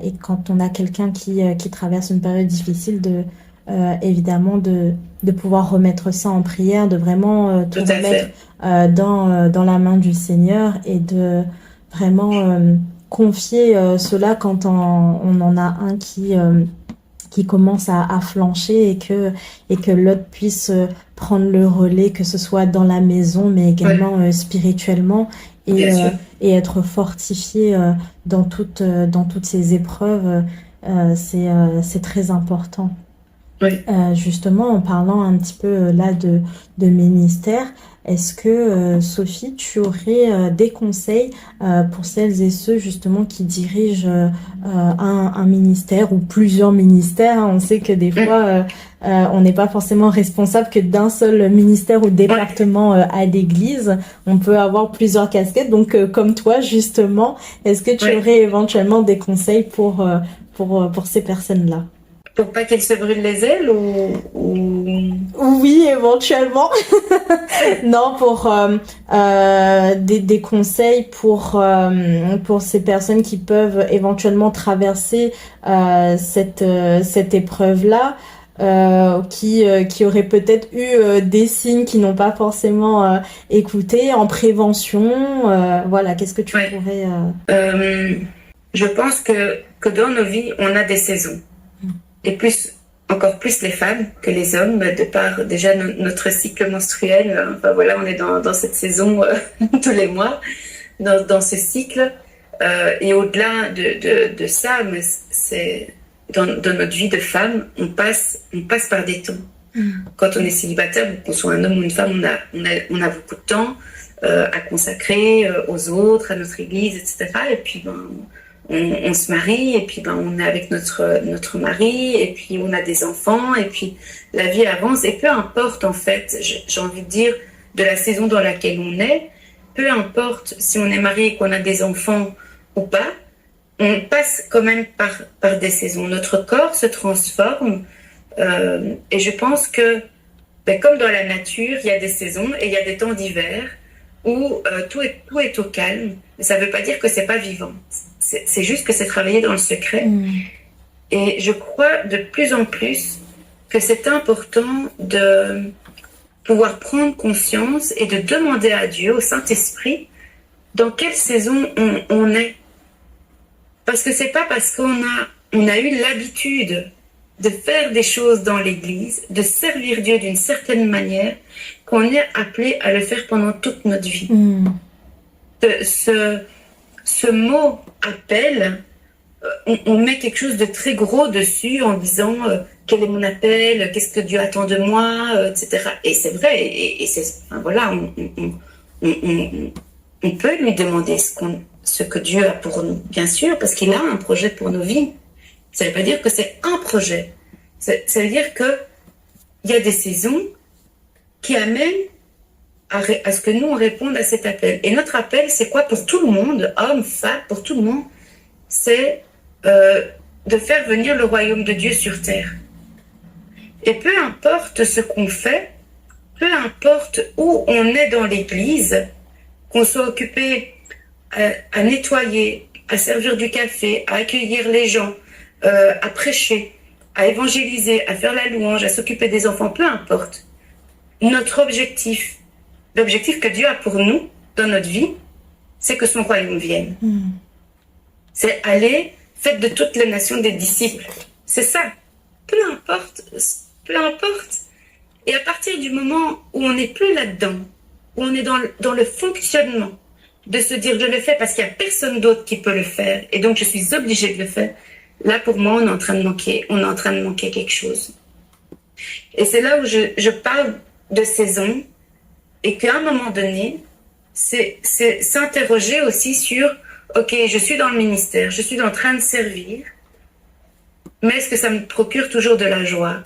Et quand on a quelqu'un qui traverse une période difficile, évidemment de pouvoir remettre ça en prière, de vraiment tout Tout à remettre fait. dans la main du Seigneur et de vraiment confier cela quand on en a un qui commence à flancher et que l'autre puisse prendre le relais, que ce soit dans la maison, mais Ouais, également spirituellement bien sûr. et être fortifié dans toutes ces épreuves. C'est très important. Oui. Justement, en parlant un petit peu là de ministère, est-ce que Sophie, tu aurais des conseils pour celles et ceux justement qui dirigent un ministère ou plusieurs ministères, hein. On sait que des Mm. fois, on n'est pas forcément responsable que d'un seul ministère ou Ouais. département à l'église. On peut avoir plusieurs casquettes. Donc, comme toi, justement, est-ce que tu Ouais. aurais éventuellement des conseils pour ces personnes-là? Pour pas qu'ils se brûlent les ailes ou... Oui, éventuellement. Non, pour des conseils pour ces personnes qui peuvent éventuellement traverser cette épreuve-là, qui auraient peut-être eu des signes qui n'ont pas forcément écouté en prévention. Voilà, qu'est-ce que tu Ouais. pourrais... Euh, je pense que dans nos vies, on a des saisons. Et encore plus les femmes que les hommes, de par déjà notre cycle menstruel. Enfin voilà, on est dans cette saison tous les mois, dans ce cycle. Et au-delà de ça, mais c'est dans notre vie de femme, on passe par des temps. Quand on est célibataire, qu'on soit un homme ou une femme, on a beaucoup de temps à consacrer aux autres, à notre église, etc. Et puis on se marie, et puis on est avec notre mari, et puis on a des enfants, et puis la vie avance. Et peu importe en fait, j'ai envie de dire, de la saison dans laquelle on est, peu importe si on est marié et qu'on a des enfants ou pas, on passe quand même par des saisons. Notre corps se transforme. Et je pense que, comme dans la nature, il y a des saisons et il y a des temps d'hiver où tout est au calme. Mais ça ne veut pas dire que c'est pas vivant. C'est juste que c'est travaillé dans le secret. Et je crois de plus en plus que c'est important de pouvoir prendre conscience et de demander à Dieu, au Saint-Esprit, dans quelle saison on est. Parce que c'est pas parce on a eu l'habitude de faire des choses dans l'Église, de servir Dieu d'une certaine manière, qu'on est appelé à le faire pendant toute notre vie. Ce mot appel, on met quelque chose de très gros dessus en disant quel est mon appel, qu'est-ce que Dieu attend de moi, etc. Et c'est vrai, et voilà, on peut lui demander ce que Dieu a pour nous, bien sûr, parce qu'il a un projet pour nos vies. Ça ne veut pas dire que c'est un projet. Ça veut dire qu'il y a des saisons qui amènent à ce que nous, on réponde à cet appel. Et notre appel, c'est quoi pour tout le monde, hommes, femmes, pour tout le monde? C'est de faire venir le royaume de Dieu sur terre. Et peu importe ce qu'on fait, peu importe où on est dans l'église, qu'on soit occupé à nettoyer, à servir du café, à accueillir les gens, à prêcher, à évangéliser, à faire la louange, à s'occuper des enfants, peu importe. Notre objectif, l'objectif que Dieu a pour nous dans notre vie, c'est que son royaume vienne. C'est aller, faites de toutes les nations des disciples. C'est ça. Peu importe, peu importe. Et à partir du moment où on n'est plus là-dedans, où on est dans le fonctionnement, de se dire je le fais parce qu'il n'y a personne d'autre qui peut le faire, et donc je suis obligée de le faire, là pour moi on est en train de manquer quelque chose. Et c'est là où je parle de saison, et qu'à un moment donné, c'est s'interroger aussi sur ok, je suis dans le ministère, je suis en train de servir, mais est-ce que ça me procure toujours de la joie?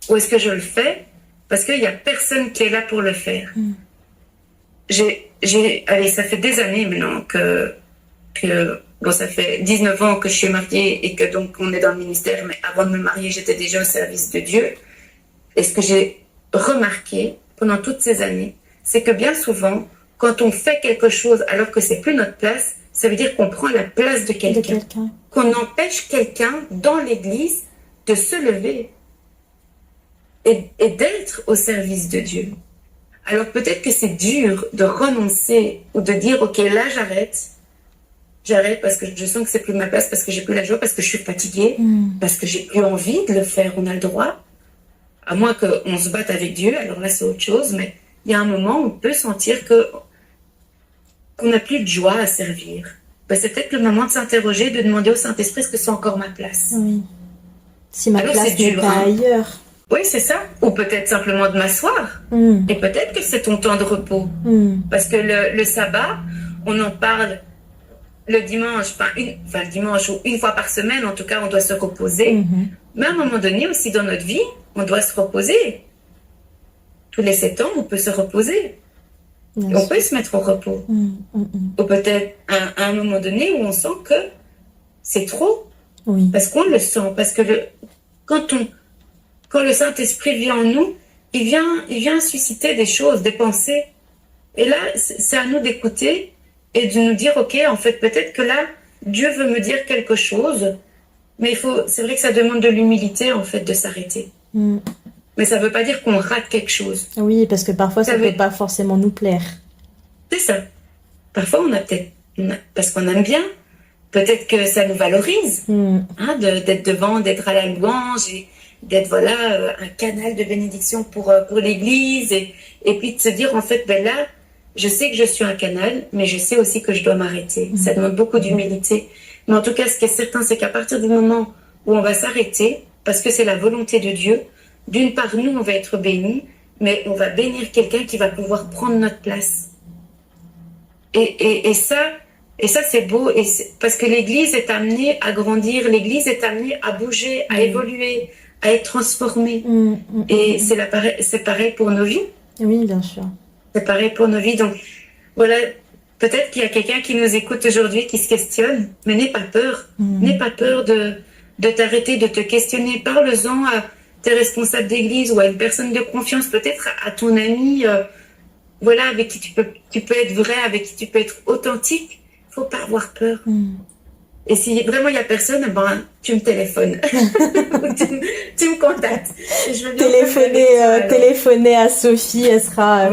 Ou est-ce que je le fais parce qu'il n'y a personne qui est là pour le faire? Allez, ça fait des années maintenant que bon, ça fait 19 ans que je suis mariée et que donc on est dans le ministère, mais avant de me marier, j'étais déjà au service de Dieu. Et ce que j'ai remarqué pendant toutes ces années, c'est que bien souvent, quand on fait quelque chose alors que c'est plus notre place, ça veut dire qu'on prend la place de quelqu'un. Qu'on empêche quelqu'un dans l'église de se lever. et d'être au service de Dieu. Alors peut-être que c'est dur de renoncer ou de dire ok là j'arrête parce que je sens que c'est plus ma place, parce que j'ai plus la joie, parce que je suis fatiguée, parce que j'ai plus envie de le faire. On a le droit, à moins qu'on se batte avec Dieu, alors là c'est autre chose, mais il y a un moment où on peut sentir qu'on n'a plus de joie à servir. Ben, c'est peut-être le moment de s'interroger, de demander au Saint-Esprit est-ce que c'est encore ma place. Oui. Si ma alors, place n'est dur, pas ailleurs. Oui, c'est ça. Ou peut-être simplement de m'asseoir. Et peut-être que c'est ton temps de repos. Parce que le sabbat, on en parle le dimanche, le dimanche ou une fois par semaine, en tout cas, on doit se reposer. Mais à un moment donné, aussi dans notre vie, on doit se reposer. Tous les 7 ans, on peut se reposer. On peut se mettre au repos. Ou peut-être à un moment donné où on sent que c'est trop. Oui. Parce qu'on le sent. Parce que quand le Saint-Esprit vient en nous, il vient susciter des choses, des pensées. Et là, c'est à nous d'écouter et de nous dire, ok, en fait, peut-être que là, Dieu veut me dire quelque chose, mais c'est vrai que ça demande de l'humilité, en fait, de s'arrêter. Mais ça ne veut pas dire qu'on rate quelque chose. Oui, parce que parfois, ça ne peut pas forcément nous plaire. C'est ça. Parfois, parce qu'on aime bien, peut-être que ça nous valorise, d'être devant, d'être à la louange, et d'être un canal de bénédiction pour l'Église, et puis de se dire, en fait, ben là, je sais que je suis un canal, mais je sais aussi que je dois m'arrêter. Ça demande beaucoup d'humilité. Mais en tout cas, ce qui est certain, c'est qu'à partir du moment où on va s'arrêter, parce que c'est la volonté de Dieu, d'une part, nous, on va être bénis, mais on va bénir quelqu'un qui va pouvoir prendre notre place. Et ça, c'est beau, parce que l'Église est amenée à grandir, l'Église est amenée à bouger, à évoluer, à être transformée. Et c'est pareil pour nos vies. Oui, bien sûr. C'est pareil pour nos vies. Donc, voilà, peut-être qu'il y a quelqu'un qui nous écoute aujourd'hui, qui se questionne, mais n'aie pas peur. N'aie pas peur de t'arrêter, de te questionner. Parle-en à tes responsables d'église ou à une personne de confiance, peut-être à ton ami, avec qui tu peux être vrai, avec qui tu peux être authentique. Il ne faut pas avoir peur. Et si vraiment il n'y a personne, tu me téléphones. tu me contactes. Je veux téléphoner à Sophie, elle sera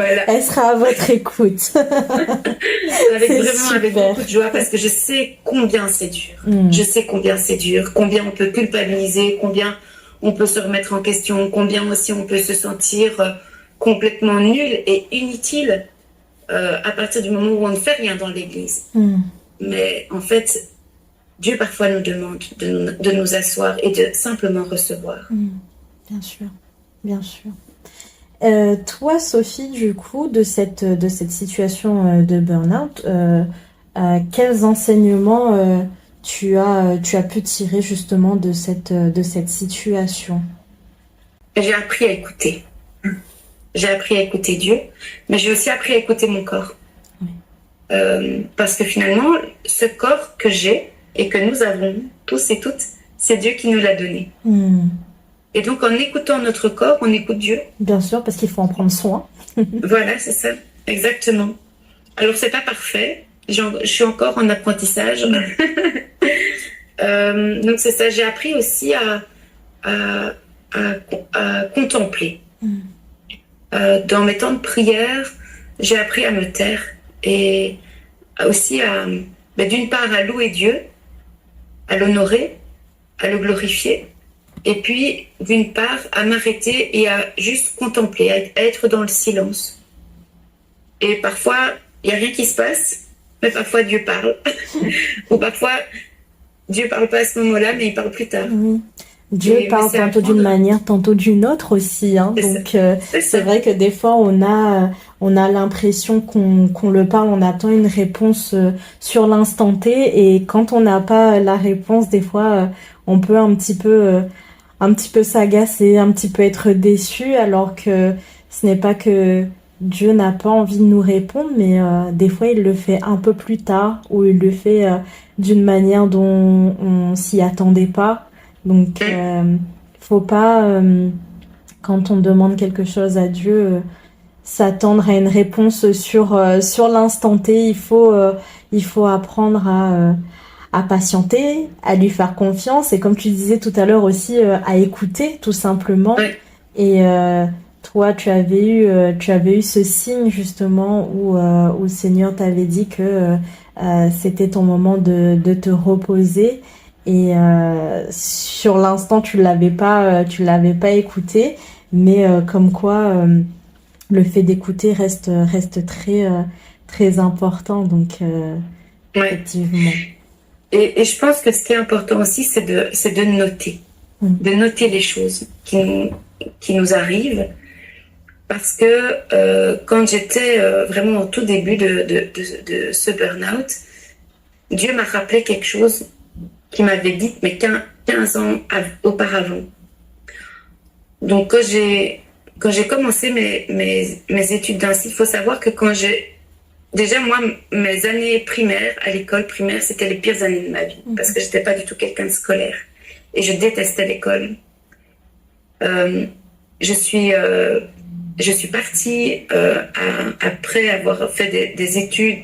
à votre écoute. avec beaucoup de joie, parce que je sais combien c'est dur. Je sais combien c'est dur, combien on peut culpabiliser, combien on peut se remettre en question, combien aussi on peut se sentir complètement nul et inutile à partir du moment où on ne fait rien dans l'Église. Mais en fait, Dieu parfois nous demande de nous asseoir et de simplement recevoir. Bien sûr, bien sûr. Toi, Sophie, du coup, de cette situation de burn-out, quels enseignements tu as pu tirer justement de cette situation? J'ai appris à écouter. J'ai appris à écouter Dieu, mais j'ai aussi appris à écouter mon corps. Parce que finalement, ce corps que j'ai et que nous avons tous et toutes, c'est Dieu qui nous l'a donné. Et donc, en écoutant notre corps, on écoute Dieu. Bien sûr, parce qu'il faut en prendre soin. Voilà, c'est ça, exactement. Alors, c'est pas parfait. Je suis encore en apprentissage. Donc, c'est ça. J'ai appris aussi à contempler. Dans mes temps de prière, j'ai appris à me taire et aussi d'une part à louer Dieu, à l'honorer, à le glorifier, et puis d'une part à m'arrêter et à juste contempler, à être dans le silence. Et parfois, il n'y a rien qui se passe, mais parfois Dieu parle. Ou parfois, Dieu ne parle pas à ce moment-là, mais il parle plus tard. Dieu parle tantôt d'une manière, tantôt d'une autre aussi. Donc, c'est vrai que des fois, on a l'impression qu'on le parle, on attend une réponse sur l'instant T. Et quand on n'a pas la réponse, des fois, on peut un petit peu s'agacer, un petit peu être déçu, alors que ce n'est pas que Dieu n'a pas envie de nous répondre, mais des fois, il le fait un peu plus tard, ou il le fait d'une manière dont on s'y attendait pas. Donc, faut pas, quand on demande quelque chose à Dieu, s'attendre à une réponse sur l'instant T. Il faut apprendre à patienter, à lui faire confiance, et comme tu disais tout à l'heure aussi, à écouter tout simplement. Et toi, tu avais eu ce signe justement où le Seigneur t'avait dit que c'était ton moment de te reposer. Et sur l'instant, tu l'avais pas écouté, mais comme quoi le fait d'écouter reste très important. Donc Ouais. effectivement. Et je pense que ce qui est important aussi, c'est de noter. De noter les choses qui nous arrivent. Parce que quand j'étais vraiment au tout début de ce burn-out, Dieu m'a rappelé quelque chose qu'il m'avait dit, mais 15 ans auparavant. Donc, quand j'ai commencé mes études d'instit, il faut savoir que déjà, moi, mes années primaires, à l'école primaire, c'était les pires années de ma vie. Parce que j'étais pas du tout quelqu'un de scolaire. Et je détestais l'école. Je suis partie après avoir fait des études,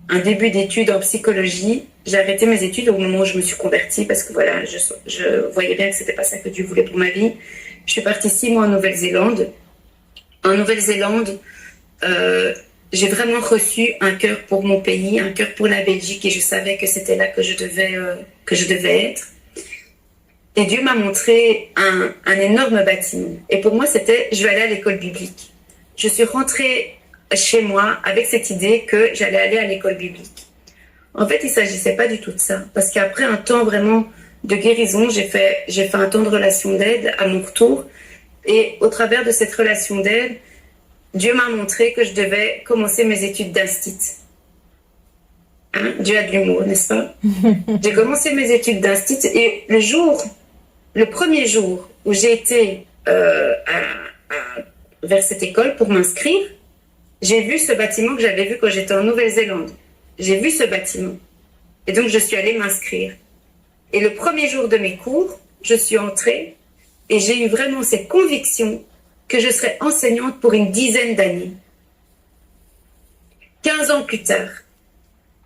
un début d'études en psychologie. J'ai arrêté mes études au moment où je me suis convertie parce que voilà, je voyais bien que c'était pas ça que Dieu voulait pour ma vie. Je suis partie 6 mois en Nouvelle-Zélande. En Nouvelle-Zélande, j'ai vraiment reçu un cœur pour mon pays, un cœur pour la Belgique, et je savais que c'était là que je devais être. Et Dieu m'a montré un énorme bâtiment. Et pour moi, c'était, je vais aller à l'école biblique. Je suis rentrée chez moi avec cette idée que j'allais aller à l'école biblique. En fait, il ne s'agissait pas du tout de ça. Parce qu'après un temps vraiment de guérison, j'ai fait un temps de relation d'aide à mon retour. Et au travers de cette relation d'aide, Dieu m'a montré que je devais commencer mes études d'instit. Hein? Dieu a de l'humour, n'est-ce pas? J'ai commencé mes études d'instit et le premier jour où j'ai été vers cette école pour m'inscrire, j'ai vu ce bâtiment que j'avais vu quand j'étais en Nouvelle-Zélande. J'ai vu ce bâtiment. Et donc, je suis allée m'inscrire. Et le premier jour de mes cours, je suis entrée et j'ai eu vraiment cette conviction que je serais enseignante pour une dizaine d'années. 15 ans plus tard,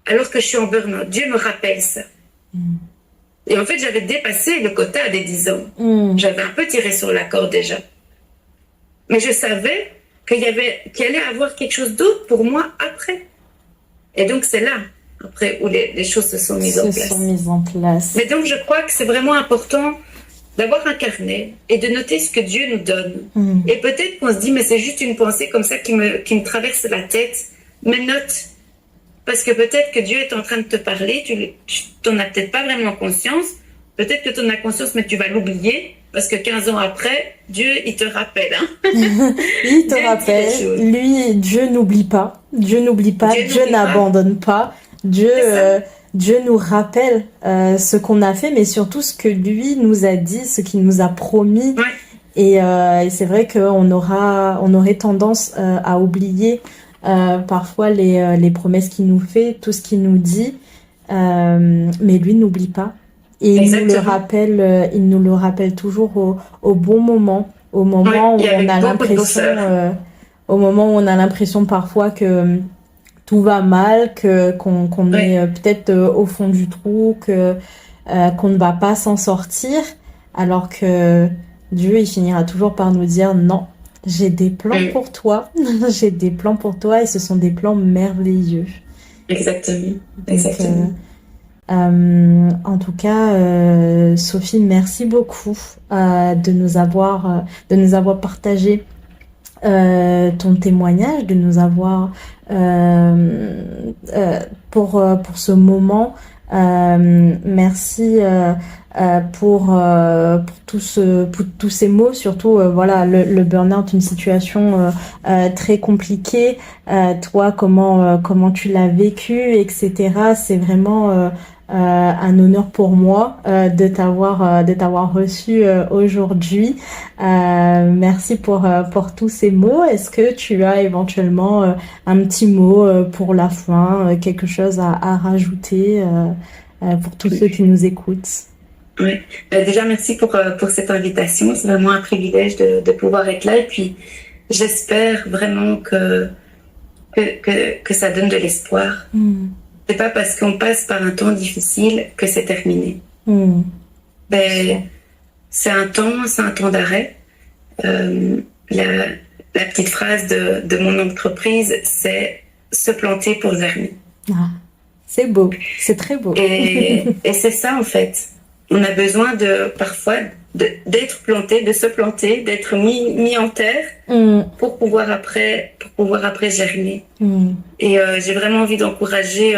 alors que je suis en burn-out, Dieu me rappelle ça. Et en fait, j'avais dépassé le quota des 10 ans. J'avais un peu tiré sur la corde déjà. Mais je savais qu'il allait avoir quelque chose d'autre pour moi après. Et donc, c'est là, après, où les choses se sont mises en place. Mais donc, je crois que c'est vraiment important d'avoir un carnet et de noter ce que Dieu nous donne. Et peut-être qu'on se dit, mais c'est juste une pensée comme ça qui me traverse la tête. Mais note. Parce que peut-être que Dieu est en train de te parler, tu t'en as peut-être pas vraiment conscience. Peut-être que tu en as conscience, mais tu vas l'oublier. Parce que 15 ans après, Dieu, il te rappelle. Hein. Il te rappelle. Lui, Dieu n'oublie pas. Dieu n'oublie pas. Dieu n'abandonne pas. Dieu nous rappelle ce qu'on a fait, mais surtout ce que lui nous a dit, ce qu'il nous a promis. Ouais. Et c'est vrai qu'on aurait tendance à oublier parfois les promesses qu'il nous fait, tout ce qu'il nous dit, mais lui n'oublie pas. Et il nous le rappelle toujours au bon moment, au moment où on a l'impression, parfois que tout va mal, qu'on est peut-être au fond du trou, qu'on ne va pas s'en sortir, alors que Dieu, il finira toujours par nous dire non. J'ai des plans pour toi. J'ai des plans pour toi et ce sont des plans merveilleux. Exactement. En tout cas, Sophie, merci beaucoup de nous avoir partagé ton témoignage, de nous avoir pour ce moment. Merci pour tous ces mots, surtout voilà le burn-out, une situation très compliquée. Toi, comment tu l'as vécu, etc. C'est vraiment un honneur pour moi de t'avoir reçu aujourd'hui. Merci pour tous ces mots. Est-ce que tu as éventuellement un petit mot pour la fin, quelque chose à rajouter pour tous ceux qui nous écoutent? Oui, déjà merci pour cette invitation. C'est vraiment un privilège de pouvoir être là. Et puis j'espère vraiment que ça donne de l'espoir. C'est pas parce qu'on passe par un temps difficile que c'est terminé. C'est un temps d'arrêt. La, la petite phrase de mon entreprise, c'est se planter pour germer. Ah, c'est beau, c'est très beau. Et c'est ça en fait. On a besoin parfois d'être planté, de se planter, d'être mis en terre pour pouvoir après germer. Et j'ai vraiment envie d'encourager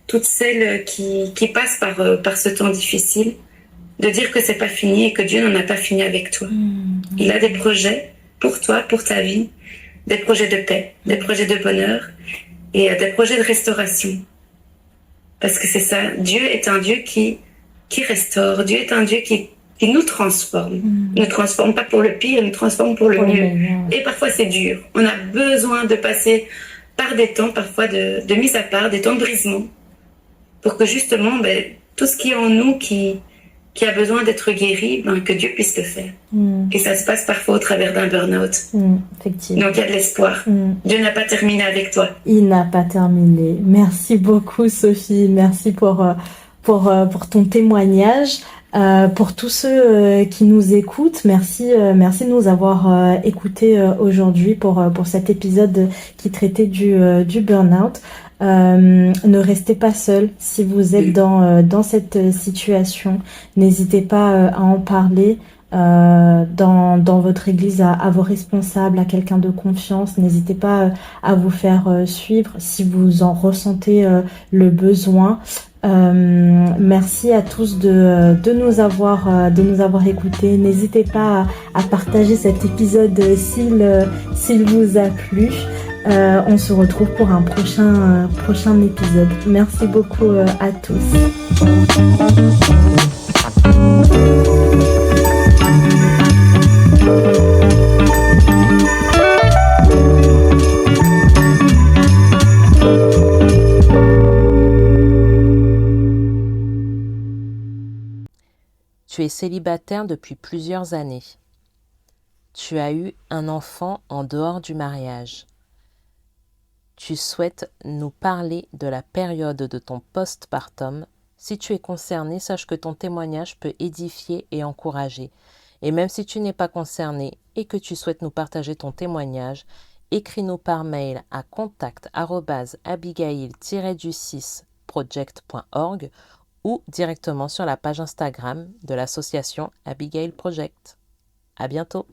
toutes celles qui passent par ce temps difficile, de dire que c'est pas fini et que Dieu n'en a pas fini avec toi. Il a des projets pour toi, pour ta vie, des projets de paix, des projets de bonheur et des projets de restauration. Parce que c'est ça, Dieu est un Dieu qui restaure, Dieu est un Dieu qui nous transforme. Il ne transforme pas pour le pire, il nous transforme pour le mieux. Et parfois c'est dur. On a besoin de passer par des temps parfois de mise à part, des temps de brisement, pour que justement tout ce qui est en nous qui a besoin d'être guéri, que Dieu puisse le faire. Et ça se passe parfois au travers d'un burn-out. Effectivement. Donc il y a de l'espoir. Dieu n'a pas terminé avec toi. Il n'a pas terminé. Merci beaucoup Sophie, merci pour ton témoignage. Pour tous ceux qui nous écoutent, merci de nous avoir écoutés aujourd'hui pour cet épisode qui traitait du burn-out. Ne restez pas seul si vous êtes dans cette situation. N'hésitez pas à en parler dans votre église à vos responsables, à quelqu'un de confiance. N'hésitez pas à vous faire suivre si vous en ressentez le besoin. Merci à tous de nous avoir écoutés. N'hésitez pas à partager cet épisode s'il vous a plu. On se retrouve pour un prochain épisode. Merci beaucoup à tous. Tu es célibataire depuis plusieurs années. Tu as eu un enfant en dehors du mariage. Tu souhaites nous parler de la période de ton postpartum. Si tu es concerné, sache que ton témoignage peut édifier et encourager. Et même si tu n'es pas concerné et que tu souhaites nous partager ton témoignage, écris-nous par mail à contact@abigail-du6project.org ou directement sur la page Instagram de l'association Abigail Project. À bientôt!